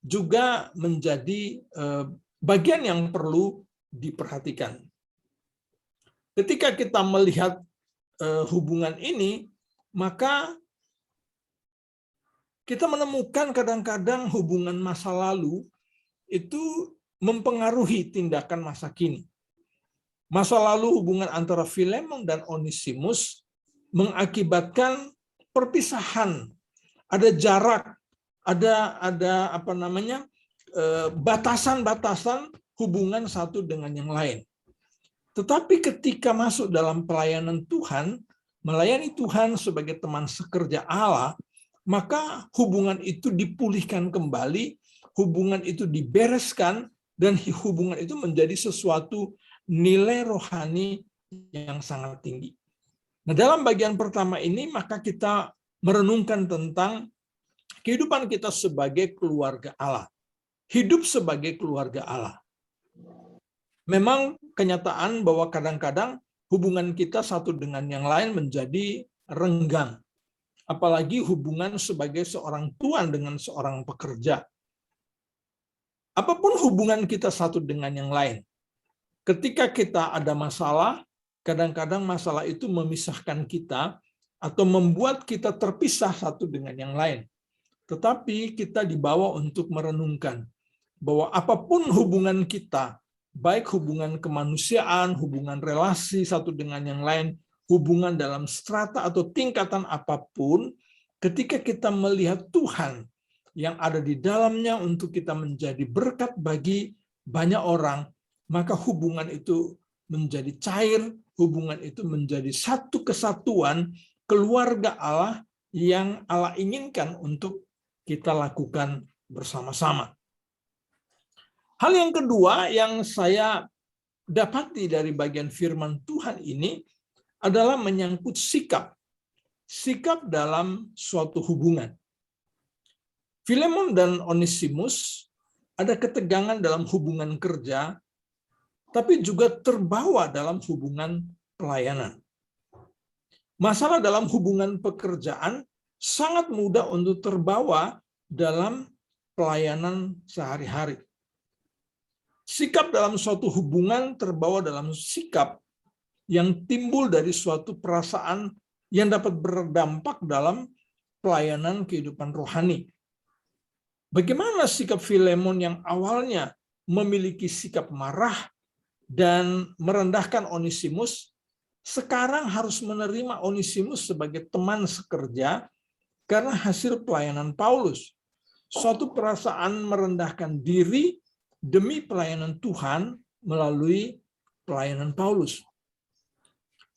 juga menjadi bagian yang perlu diperhatikan. Ketika kita melihat hubungan ini, maka kita menemukan kadang-kadang hubungan masa lalu itu mempengaruhi tindakan masa kini. Masa lalu hubungan antara Filemon dan Onesimus mengakibatkan perpisahan, ada jarak, ada batasan-batasan hubungan satu dengan yang lain. Tetapi ketika masuk dalam pelayanan Tuhan, melayani Tuhan sebagai teman sekerja Allah, maka hubungan itu dipulihkan kembali, hubungan itu dibereskan, dan hubungan itu menjadi sesuatu nilai rohani yang sangat tinggi. Nah, dalam bagian pertama ini, maka kita merenungkan tentang kehidupan kita sebagai keluarga Allah. Hidup sebagai keluarga Allah. Memang kenyataan bahwa kadang-kadang hubungan kita satu dengan yang lain menjadi renggang. Apalagi hubungan sebagai seorang tuan dengan seorang pekerja. Apapun hubungan kita satu dengan yang lain, ketika kita ada masalah, kadang-kadang masalah itu memisahkan kita atau membuat kita terpisah satu dengan yang lain. Tetapi kita dibawa untuk merenungkan bahwa apapun hubungan kita, baik hubungan kemanusiaan, hubungan relasi satu dengan yang lain, hubungan dalam strata atau tingkatan apapun, ketika kita melihat Tuhan yang ada di dalamnya untuk kita menjadi berkat bagi banyak orang, maka hubungan itu menjadi cair, hubungan itu menjadi satu kesatuan keluarga Allah yang Allah inginkan untuk kita lakukan bersama-sama. Hal yang kedua yang saya dapati dari bagian firman Tuhan ini adalah menyangkut sikap. Sikap dalam suatu hubungan. Filemon dan Onesimus ada ketegangan dalam hubungan kerja, tapi juga terbawa dalam hubungan pelayanan. Masalah dalam hubungan pekerjaan sangat mudah untuk terbawa dalam pelayanan sehari-hari. Sikap dalam suatu hubungan terbawa dalam sikap yang timbul dari suatu perasaan yang dapat berdampak dalam pelayanan kehidupan rohani. Bagaimana sikap Filemon yang awalnya memiliki sikap marah dan merendahkan Onesimus, sekarang harus menerima Onesimus sebagai teman sekerja karena hasil pelayanan Paulus. Suatu perasaan merendahkan diri demi pelayanan Tuhan melalui pelayanan Paulus.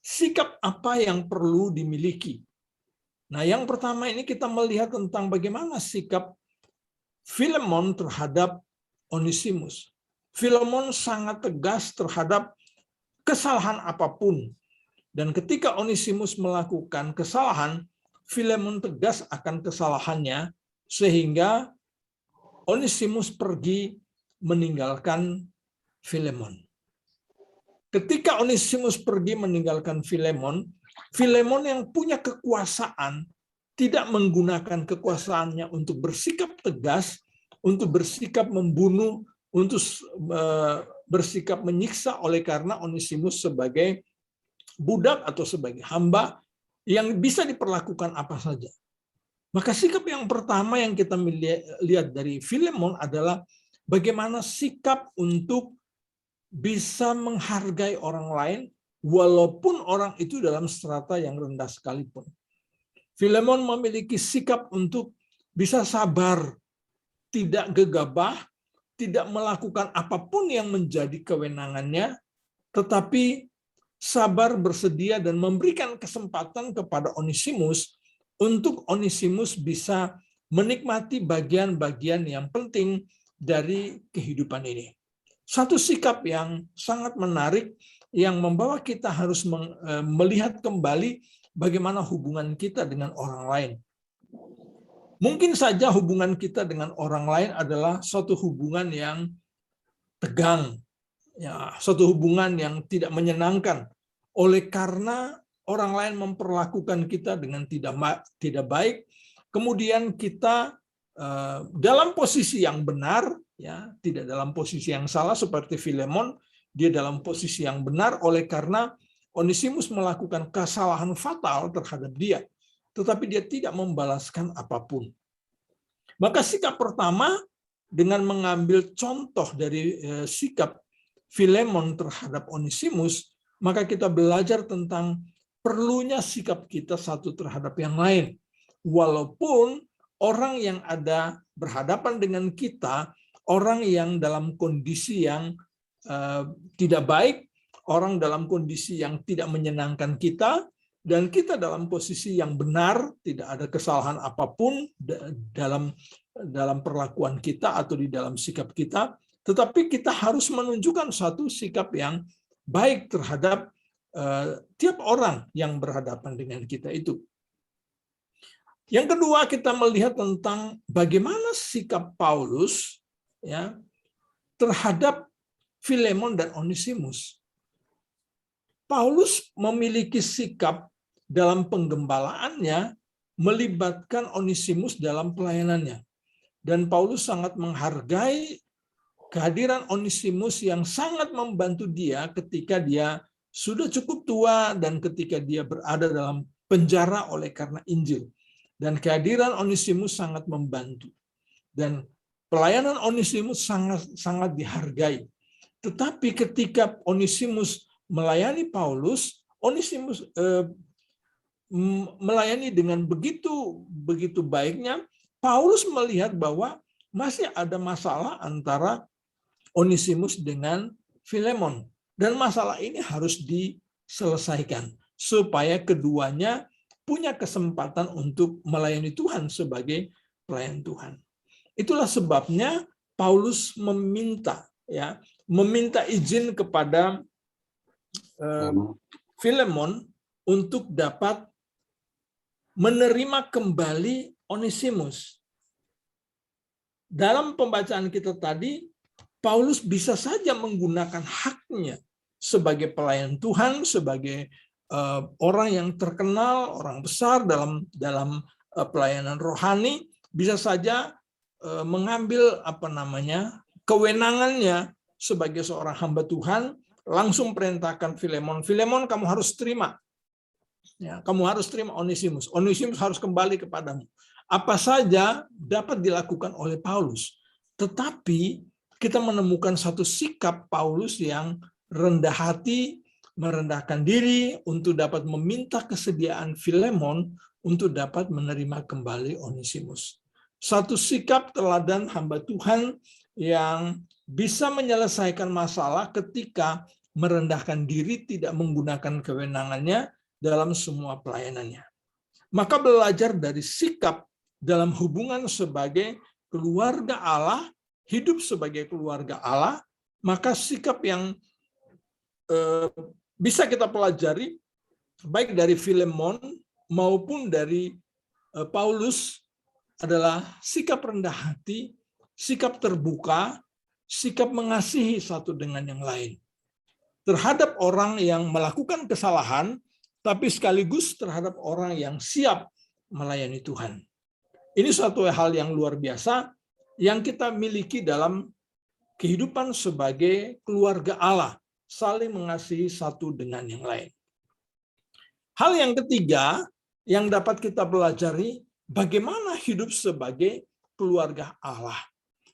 Sikap apa yang perlu dimiliki? Nah, yang pertama ini kita melihat tentang bagaimana sikap Filemon terhadap Onesimus. Filemon sangat tegas terhadap kesalahan apapun. Dan ketika Onesimus melakukan kesalahan, Filemon tegas akan kesalahannya, sehingga Onesimus pergi meninggalkan Filemon. Ketika Onesimus pergi meninggalkan Filemon, Filemon yang punya kekuasaan tidak menggunakan kekuasaannya untuk bersikap tegas, untuk bersikap membunuh, untuk bersikap menyiksa oleh karena Onesimus sebagai budak atau sebagai hamba yang bisa diperlakukan apa saja. Maka sikap yang pertama yang kita lihat dari Filemon adalah bagaimana sikap untuk bisa menghargai orang lain walaupun orang itu dalam strata yang rendah sekalipun. Filemon memiliki sikap untuk bisa sabar, tidak gegabah, tidak melakukan apapun yang menjadi kewenangannya, tetapi sabar, bersedia, dan memberikan kesempatan kepada Onesimus untuk Onesimus bisa menikmati bagian-bagian yang penting dari kehidupan ini. Satu sikap yang sangat menarik yang membawa kita harus melihat kembali bagaimana hubungan kita dengan orang lain. Mungkin saja hubungan kita dengan orang lain adalah suatu hubungan yang tegang, ya, suatu hubungan yang tidak menyenangkan, oleh karena orang lain memperlakukan kita dengan tidak baik, kemudian kita dalam posisi yang benar, ya, tidak dalam posisi yang salah seperti Filemon, dia dalam posisi yang benar oleh karena Onesimus melakukan kesalahan fatal terhadap dia, tetapi dia tidak membalaskan apapun. Maka sikap pertama dengan mengambil contoh dari sikap Filemon terhadap Onesimus, maka kita belajar tentang perlunya sikap kita satu terhadap yang lain. Walaupun orang yang ada berhadapan dengan kita, orang yang dalam kondisi yang tidak baik, orang dalam kondisi yang tidak menyenangkan kita, dan kita dalam posisi yang benar, tidak ada kesalahan apapun dalam perlakuan kita atau di dalam sikap kita, tetapi kita harus menunjukkan satu sikap yang baik terhadap tiap orang yang berhadapan dengan kita itu. Yang kedua, kita melihat tentang bagaimana sikap Paulus ya terhadap Filemon dan Onesimus. Paulus memiliki sikap dalam penggembalaannya melibatkan Onesimus dalam pelayanannya. Dan Paulus sangat menghargai kehadiran Onesimus yang sangat membantu dia ketika dia sudah cukup tua dan ketika dia berada dalam penjara oleh karena Injil. Dan kehadiran Onesimus sangat membantu. Dan pelayanan Onesimus sangat dihargai. Tetapi ketika Onesimus melayani Paulus, Onesimus melayani dengan begitu baiknya. Paulus melihat bahwa masih ada masalah antara Onesimus dengan Filemon, dan masalah ini harus diselesaikan supaya keduanya punya kesempatan untuk melayani Tuhan sebagai pelayan Tuhan. Itulah sebabnya Paulus meminta izin kepada Filemon untuk dapat menerima kembali Onesimus. Dalam pembacaan kita tadi, Paulus bisa saja menggunakan haknya sebagai pelayan Tuhan, sebagai orang yang terkenal, orang besar dalam pelayanan rohani, bisa saja mengambil kewenangannya sebagai seorang hamba Tuhan, langsung perintahkan Filemon, kamu harus terima. Ya, kamu harus terima Onesimus. Onesimus harus kembali kepadamu. Apa saja dapat dilakukan oleh Paulus. Tetapi kita menemukan satu sikap Paulus yang rendah hati, merendahkan diri untuk dapat meminta kesediaan Filemon untuk dapat menerima kembali Onesimus. Satu sikap teladan hamba Tuhan yang bisa menyelesaikan masalah ketika merendahkan diri, tidak menggunakan kewenangannya dalam semua pelayanannya. Maka belajar dari sikap dalam hubungan sebagai keluarga Allah, hidup sebagai keluarga Allah, maka sikap yang bisa kita pelajari baik dari Filemon maupun dari Paulus adalah sikap rendah hati, sikap terbuka, sikap mengasihi satu dengan yang lain. Terhadap orang yang melakukan kesalahan, tapi sekaligus terhadap orang yang siap melayani Tuhan. Ini suatu hal yang luar biasa yang kita miliki dalam kehidupan sebagai keluarga Allah, saling mengasihi satu dengan yang lain. Hal yang ketiga yang dapat kita pelajari, bagaimana hidup sebagai keluarga Allah.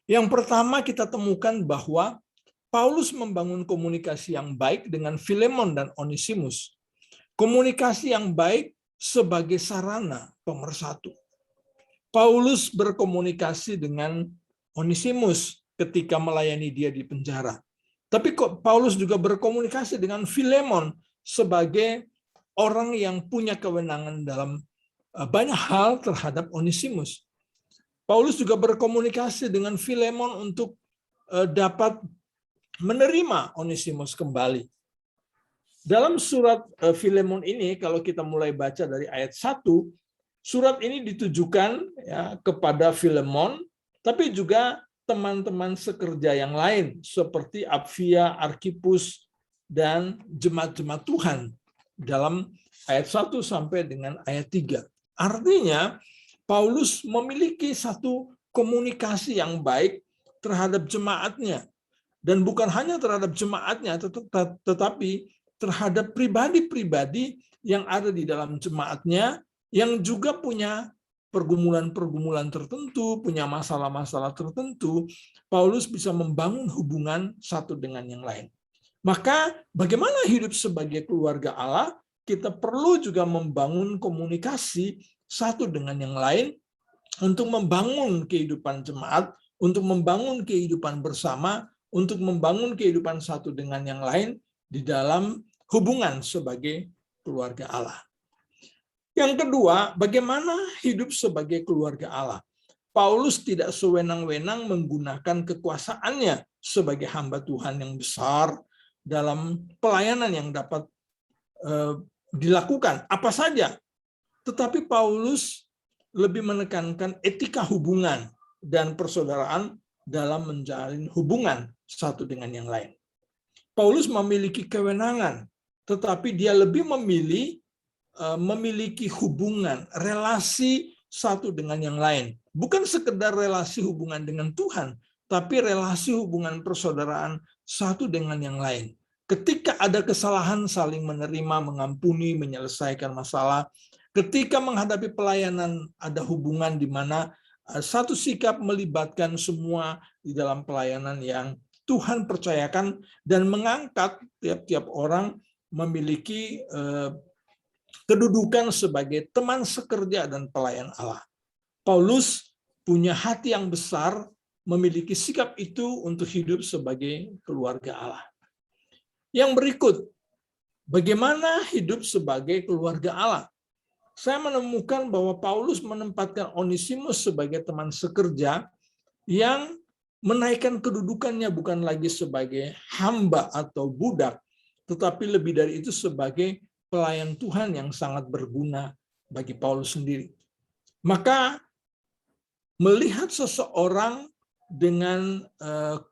Yang pertama kita temukan bahwa Paulus membangun komunikasi yang baik dengan Filemon dan Onesimus. Komunikasi yang baik sebagai sarana pemersatu. Paulus berkomunikasi dengan Onesimus ketika melayani dia di penjara. Tapi Paulus juga berkomunikasi dengan Filemon sebagai orang yang punya kewenangan dalam banyak hal terhadap Onesimus. Paulus juga berkomunikasi dengan Filemon untuk dapat menerima Onesimus kembali. Dalam surat Filemon ini, kalau kita mulai baca dari ayat 1, surat ini ditujukan ya, kepada Filemon, tapi juga teman-teman sekerja yang lain, seperti Apfia, Arkhipus, dan jemaat-jemaat Tuhan, dalam ayat 1 sampai dengan ayat 3. Artinya, Paulus memiliki satu komunikasi yang baik terhadap jemaatnya. Dan bukan hanya terhadap jemaatnya, tetapi terhadap pribadi-pribadi yang ada di dalam jemaatnya, yang juga punya pergumulan-pergumulan tertentu, punya masalah-masalah tertentu. Paulus bisa membangun hubungan satu dengan yang lain. Maka bagaimana hidup sebagai keluarga Allah? Kita perlu juga membangun komunikasi satu dengan yang lain untuk membangun kehidupan jemaat, untuk membangun kehidupan bersama, untuk membangun kehidupan satu dengan yang lain di dalam hubungan sebagai keluarga Allah. Yang kedua, bagaimana hidup sebagai keluarga Allah? Paulus tidak sewenang-wenang menggunakan kekuasaannya sebagai hamba Tuhan yang besar dalam pelayanan yang dapat dilakukan apa saja. Tetapi Paulus lebih menekankan etika hubungan dan persaudaraan dalam menjalin hubungan satu dengan yang lain. Paulus memiliki kewenangan, tetapi dia lebih memilih memiliki hubungan, relasi satu dengan yang lain. Bukan sekedar relasi hubungan dengan Tuhan, tapi relasi hubungan persaudaraan satu dengan yang lain. Ketika ada kesalahan, saling menerima, mengampuni, menyelesaikan masalah. Ketika menghadapi pelayanan, ada hubungan di mana satu sikap melibatkan semua di dalam pelayanan yang Tuhan percayakan dan mengangkat tiap-tiap orang memiliki kedudukan sebagai teman sekerja dan pelayan Allah. Paulus punya hati yang besar, memiliki sikap itu untuk hidup sebagai keluarga Allah. Yang berikut, bagaimana hidup sebagai keluarga Allah? Saya menemukan bahwa Paulus menempatkan Onesimus sebagai teman sekerja yang menaikkan kedudukannya bukan lagi sebagai hamba atau budak, tetapi lebih dari itu sebagai pelayan Tuhan yang sangat berguna bagi Paulus sendiri. Maka melihat seseorang dengan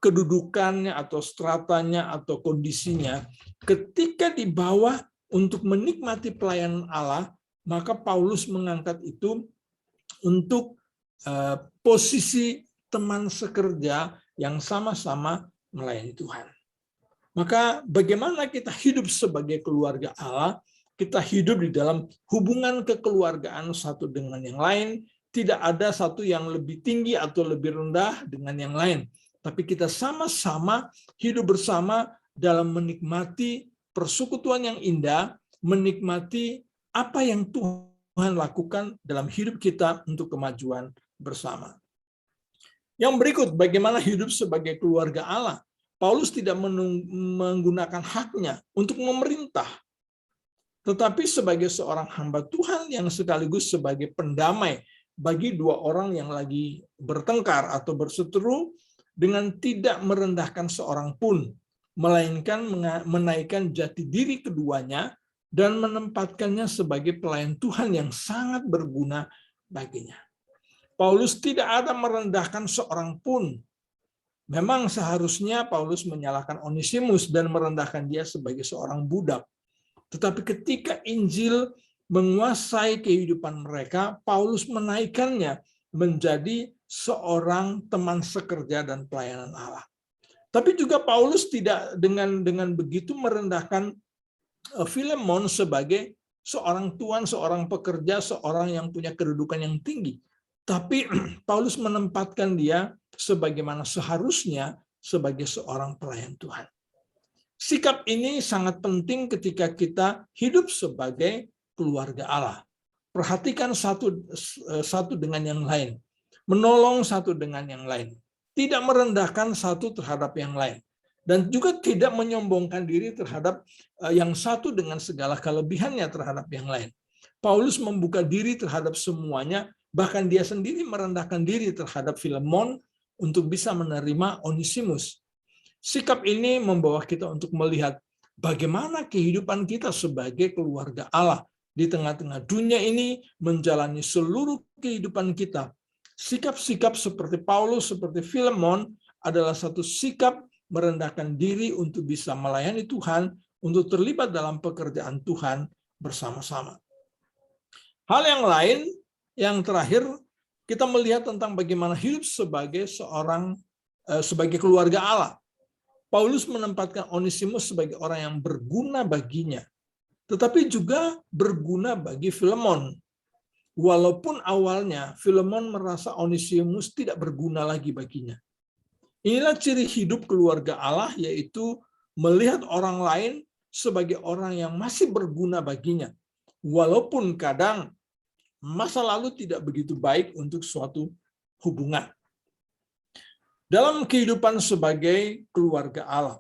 kedudukannya atau stratanya atau kondisinya, ketika di bawah untuk menikmati pelayanan Allah, maka Paulus mengangkat itu untuk posisi teman sekerja yang sama-sama melayani Tuhan. Maka bagaimana kita hidup sebagai keluarga Allah? Kita hidup di dalam hubungan kekeluargaan satu dengan yang lain. Tidak ada satu yang lebih tinggi atau lebih rendah dengan yang lain. Tapi kita sama-sama hidup bersama dalam menikmati persekutuan yang indah, menikmati apa yang Tuhan lakukan dalam hidup kita untuk kemajuan bersama. Yang berikut, bagaimana hidup sebagai keluarga Allah? Paulus tidak menggunakan haknya untuk memerintah, tetapi sebagai seorang hamba Tuhan yang sekaligus sebagai pendamai bagi dua orang yang lagi bertengkar atau berseteru dengan tidak merendahkan seorang pun, melainkan menaikkan jati diri keduanya dan menempatkannya sebagai pelayan Tuhan yang sangat berguna baginya. Paulus tidak ada merendahkan seorang pun. Memang seharusnya Paulus menyalahkan Onesimus dan merendahkan dia sebagai seorang budak. Tetapi ketika Injil menguasai kehidupan mereka, Paulus menaikkannya menjadi seorang teman sekerja dan pelayanan Allah. Tapi juga Paulus tidak dengan begitu merendahkan Filemon sebagai seorang tuan, seorang pekerja, seorang yang punya kedudukan yang tinggi. Tapi Paulus menempatkan dia sebagaimana seharusnya sebagai seorang pelayan Tuhan. Sikap ini sangat penting ketika kita hidup sebagai keluarga Allah. Perhatikan satu dengan yang lain. Menolong satu dengan yang lain. Tidak merendahkan satu terhadap yang lain. Dan juga tidak menyombongkan diri terhadap yang satu dengan segala kelebihannya terhadap yang lain. Paulus membuka diri terhadap semuanya, bahkan dia sendiri merendahkan diri terhadap Filemon untuk bisa menerima Onesimus. Sikap ini membawa kita untuk melihat bagaimana kehidupan kita sebagai keluarga Allah di tengah-tengah dunia ini menjalani seluruh kehidupan kita. Sikap-sikap seperti Paulus, seperti Filemon adalah satu sikap merendahkan diri untuk bisa melayani Tuhan, untuk terlibat dalam pekerjaan Tuhan bersama-sama. Hal yang lain, yang terakhir, kita melihat tentang bagaimana hidup sebagai sebagai keluarga Allah. Paulus menempatkan Onesimus sebagai orang yang berguna baginya, tetapi juga berguna bagi Filemon. Walaupun awalnya Filemon merasa Onesimus tidak berguna lagi baginya. Inilah ciri hidup keluarga Allah, yaitu melihat orang lain sebagai orang yang masih berguna baginya, walaupun kadang masa lalu tidak begitu baik untuk suatu hubungan. Dalam kehidupan sebagai keluarga Allah,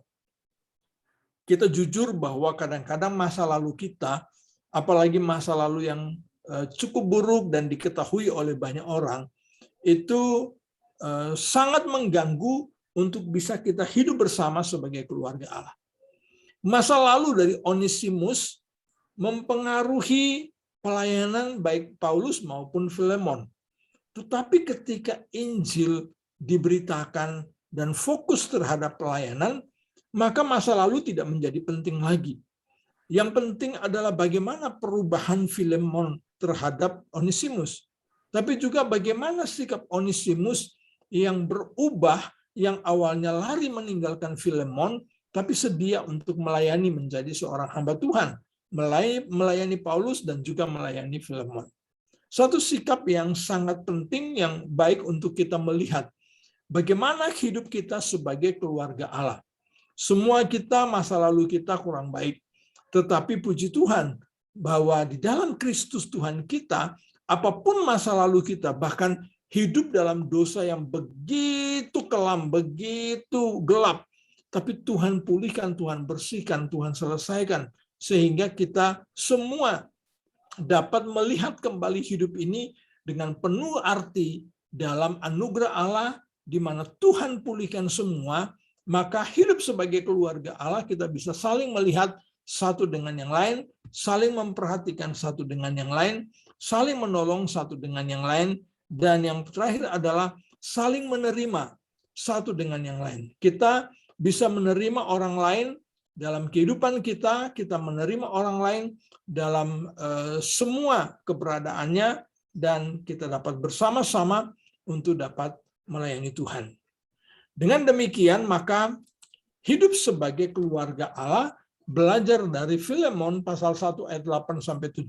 kita jujur bahwa kadang-kadang masa lalu kita, apalagi masa lalu yang cukup buruk dan diketahui oleh banyak orang, itu sangat mengganggu untuk bisa kita hidup bersama sebagai keluarga Allah. Masa lalu dari Onesimus mempengaruhi pelayanan baik Paulus maupun Filemon. Tetapi ketika Injil diberitakan dan fokus terhadap pelayanan, maka masa lalu tidak menjadi penting lagi. Yang penting adalah bagaimana perubahan Filemon terhadap Onesimus. Tapi juga bagaimana sikap Onesimus yang berubah, yang awalnya lari meninggalkan Filemon, tapi sedia untuk melayani menjadi seorang hamba Tuhan, melayani Paulus dan juga melayani Filemon. Satu sikap yang sangat penting, yang baik untuk kita melihat bagaimana hidup kita sebagai keluarga Allah. Semua kita, masa lalu kita kurang baik. Tetapi puji Tuhan, bahwa di dalam Kristus Tuhan kita, apapun masa lalu kita, bahkan hidup dalam dosa yang begitu kelam, begitu gelap, tapi Tuhan pulihkan, Tuhan bersihkan, Tuhan selesaikan, sehingga kita semua dapat melihat kembali hidup ini dengan penuh arti dalam anugerah Allah, di mana Tuhan pulihkan semua. Maka hidup sebagai keluarga Allah, kita bisa saling melihat satu dengan yang lain, saling memperhatikan satu dengan yang lain, saling menolong satu dengan yang lain, dan yang terakhir adalah saling menerima satu dengan yang lain. Kita bisa menerima orang lain dalam kehidupan kita, kita menerima orang lain dalam semua keberadaannya, dan kita dapat bersama-sama untuk dapat melayani Tuhan. Dengan demikian, maka hidup sebagai keluarga Allah, belajar dari Filemon pasal 1 ayat 8-17,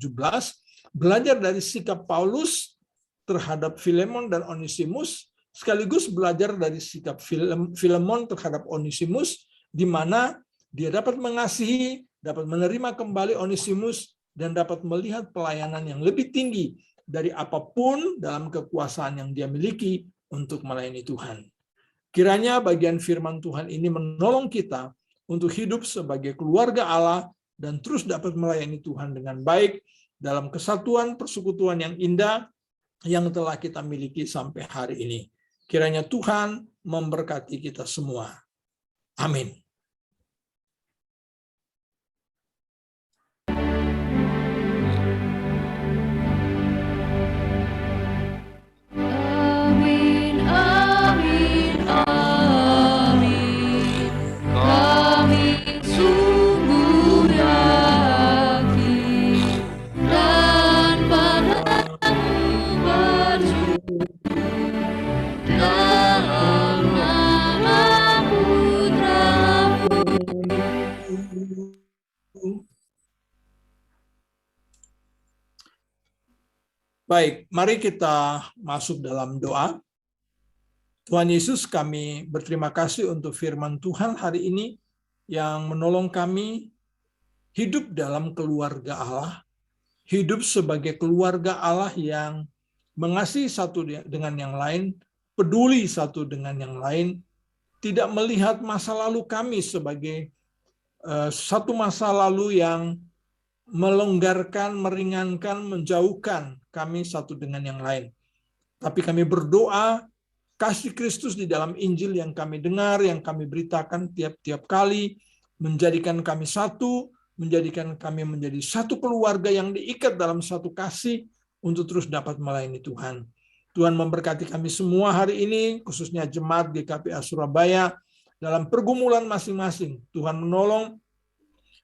belajar dari sikap Paulus terhadap Filemon dan Onesimus, sekaligus belajar dari sikap Filemon terhadap Onesimus, di mana dia dapat mengasihi, dapat menerima kembali Onesimus, dan dapat melihat pelayanan yang lebih tinggi dari apapun dalam kekuasaan yang dia miliki untuk melayani Tuhan. Kiranya bagian firman Tuhan ini menolong kita untuk hidup sebagai keluarga Allah dan terus dapat melayani Tuhan dengan baik dalam kesatuan persekutuan yang indah yang telah kita miliki sampai hari ini. Kiranya Tuhan memberkati kita semua. Amin. Amin, amin, amin. Kami sungguh yakin dan padamu bersyukur dalam nama Putra-Mu. Baik, mari kita masuk dalam doa. Tuhan Yesus, kami berterima kasih untuk firman Tuhan hari ini yang menolong kami hidup dalam keluarga Allah, hidup sebagai keluarga Allah yang mengasihi satu dengan yang lain, peduli satu dengan yang lain, tidak melihat masa lalu kami sebagai satu masa lalu yang melonggarkan, meringankan, menjauhkan kami satu dengan yang lain. Tapi kami berdoa, kasih Kristus di dalam Injil yang kami dengar, yang kami beritakan tiap-tiap kali, menjadikan kami satu, menjadikan kami menjadi satu keluarga yang diikat dalam satu kasih untuk terus dapat melayani Tuhan. Tuhan memberkati kami semua hari ini, khususnya jemaat GKPA Surabaya, dalam pergumulan masing-masing. Tuhan menolong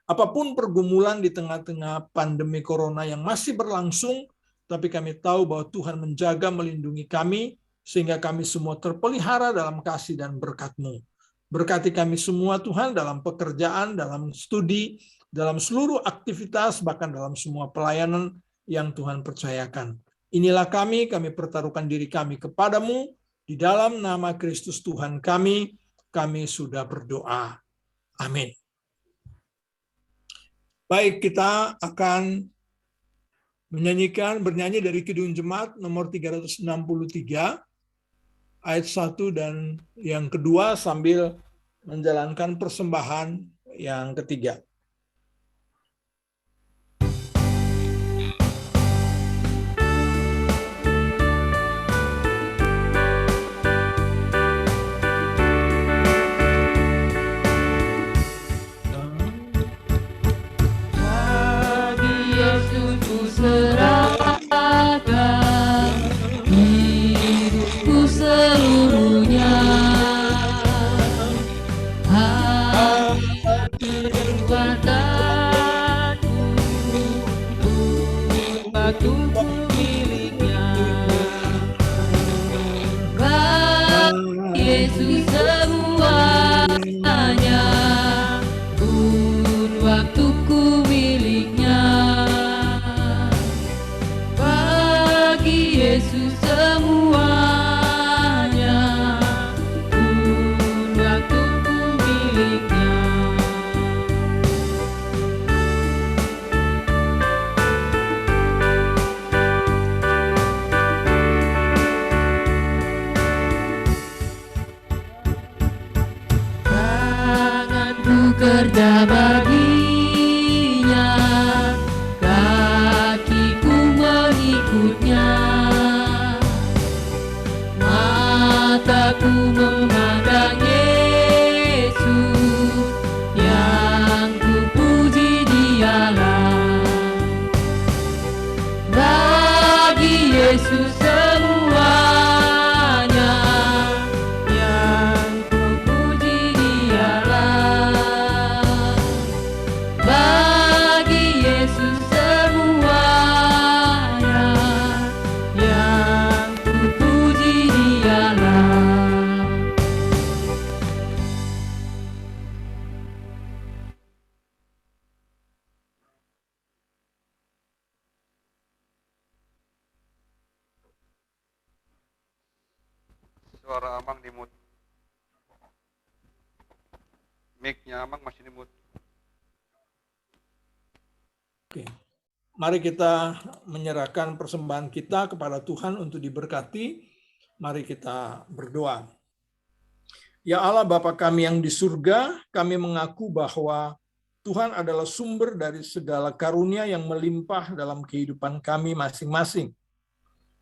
apapun pergumulan di tengah-tengah pandemi corona yang masih berlangsung, tapi kami tahu bahwa Tuhan menjaga, melindungi kami, sehingga kami semua terpelihara dalam kasih dan berkat-Mu. Berkati kami semua Tuhan dalam pekerjaan, dalam studi, dalam seluruh aktivitas, bahkan dalam semua pelayanan yang Tuhan percayakan. Inilah kami pertaruhkan diri kami kepadamu, di dalam nama Kristus Tuhan kami sudah berdoa. Amin. Baik, kita akan bernyanyi dari Kidung Jemaat nomor 363, ayat 1 dan yang kedua sambil menjalankan persembahan yang ketiga. Serahkan hidupku seluruhnya, hati kekuatanku, waktuku miliknya. Bagi Yesus semuanya, pun waktuku miliknya. Yesus semuanya, pun waktuku miliknya. Tanganku kerja baginya, kakiku mengikutnya. Mataku memandang Yesus, yang kupuji Dialah. Bagi Yesus semuanya, yang kupuji Dialah. Bagi Yesus semuanya, yang kupuji Dialah. Suara Amang di mute. Mic-nya Amang masih di mute. Oke. Mari kita menyerahkan persembahan kita kepada Tuhan untuk diberkati. Mari kita berdoa. Ya Allah Bapa kami yang di surga, kami mengaku bahwa Tuhan adalah sumber dari segala karunia yang melimpah dalam kehidupan kami masing-masing.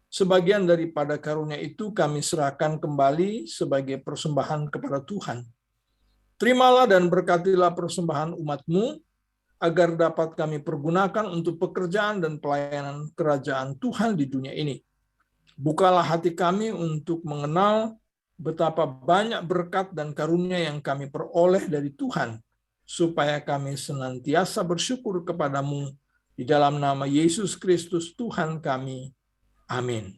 Sebagian daripada karunia itu kami serahkan kembali sebagai persembahan kepada Tuhan. Terimalah dan berkatilah persembahan umat-Mu, agar dapat kami pergunakan untuk pekerjaan dan pelayanan kerajaan Tuhan di dunia ini. Bukalah hati kami untuk mengenal betapa banyak berkat dan karunia yang kami peroleh dari Tuhan, supaya kami senantiasa bersyukur kepadamu di dalam nama Yesus Kristus Tuhan kami. Amin.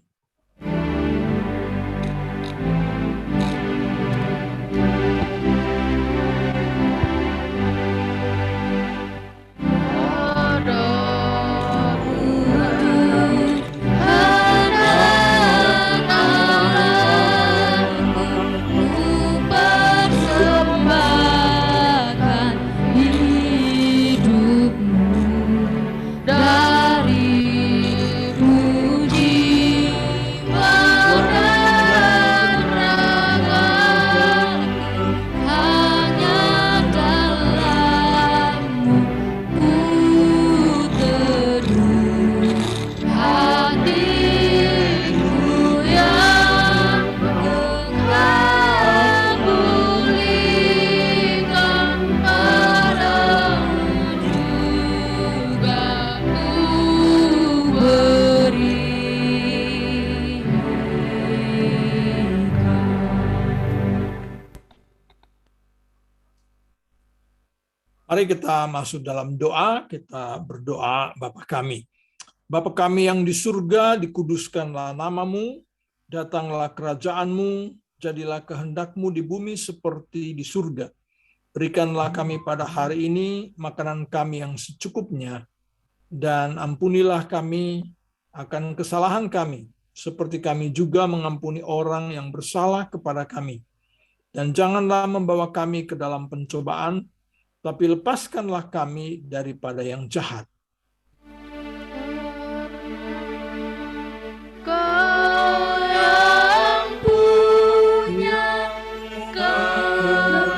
Mari kita masuk dalam doa, kita berdoa Bapa kami. Bapa kami yang di surga, dikuduskanlah nama-Mu, datanglah kerajaan-Mu, jadilah kehendak-Mu di bumi seperti di surga. Berikanlah kami pada hari ini makanan kami yang secukupnya, dan ampunilah kami akan kesalahan kami, seperti kami juga mengampuni orang yang bersalah kepada kami. Dan janganlah membawa kami ke dalam pencobaan, tapi lepaskanlah kami daripada yang jahat. Kau yang punya kerajaan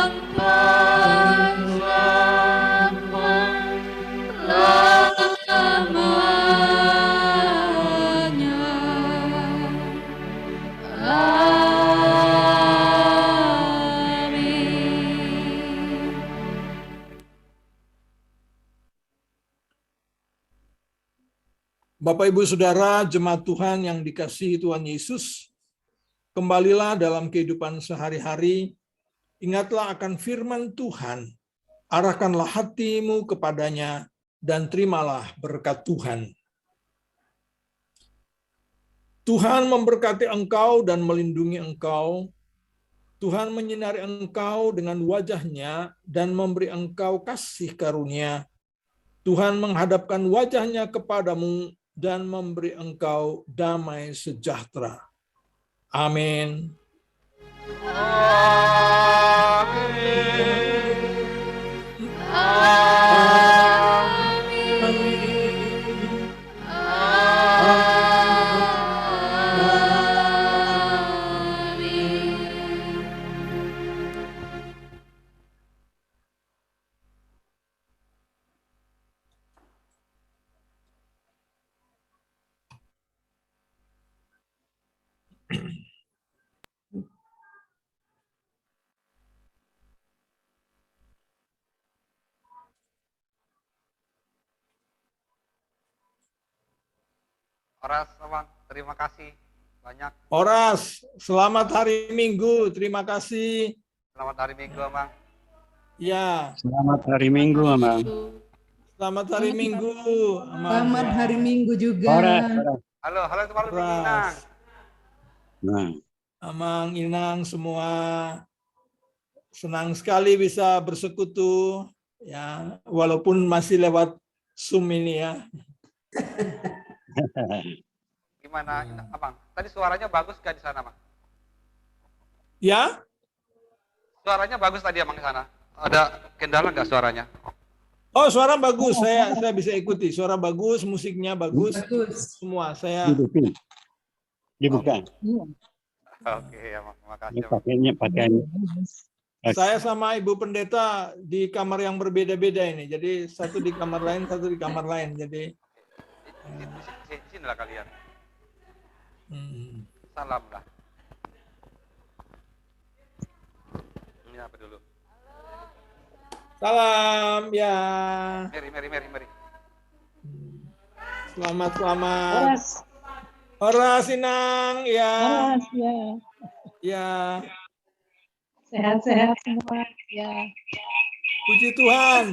dan kekuasaan dan kemuliaan sampai selama-lamanya. Amin. Bapak, Ibu, Saudara, jemaat Tuhan yang dikasihi Tuhan Yesus, kembalilah dalam kehidupan sehari-hari, ingatlah akan firman Tuhan, arahkanlah hatimu kepadanya, dan terimalah berkat Tuhan. Tuhan memberkati engkau dan melindungi engkau. Tuhan menyinari engkau dengan wajah-Nya dan memberi engkau kasih karunia. Tuhan menghadapkan wajah-Nya kepadamu dan memberi engkau damai sejahtera. Amin. Oras, Abang, terima kasih banyak. Oras, selamat hari Minggu. Terima kasih. Selamat hari Minggu, Abang. Ya, Selamat hari Minggu, Amang. selamat hari Minggu. Selamat hari Minggu juga. Halo itu malam Oras. Inang. Nah, Amang, Inang, semua senang sekali bisa bersekutu, ya, walaupun masih lewat Zoom ini ya. Gimana, Abang? Tadi suaranya bagus nggak di sana, Bang? Ya, Suaranya bagus tadi, Abang, di sana. Ada kendala nggak suaranya? oh suara bagus, saya bisa ikuti. Suara bagus, musiknya bagus, Bagus. semua saya. dibuka. Oke, Abang. Terima kasih, Ini Abang. pakainya. Saya sama Ibu Pendeta di kamar yang berbeda-beda ini. Jadi satu di kamar lain, satu di kamar lain. Jadi Di sini lah kalian. Salam lah. Ini apa dulu? salam ya. Mari. Selamat. Horas Inang ya. Ya. Sehat-sehat semua ya. Puji Tuhan.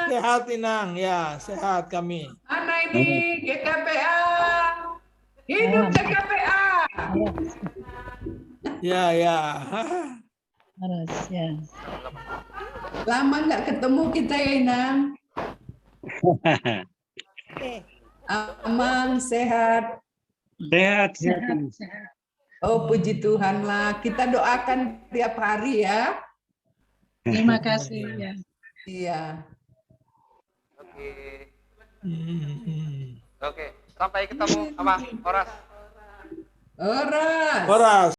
Sehat Inang ya, sehat kami. Mana ini GKPA? Hidup GKPA. Ya. Harus ya. Lama nggak ketemu kita ya, Inang. Aman, sehat. Sehat. Oh, puji Tuhan lah. Kita doakan tiap hari ya. Terima kasih ya. Iya. Oke. Sampai ketemu, Abang. Horas. Horas. Horas.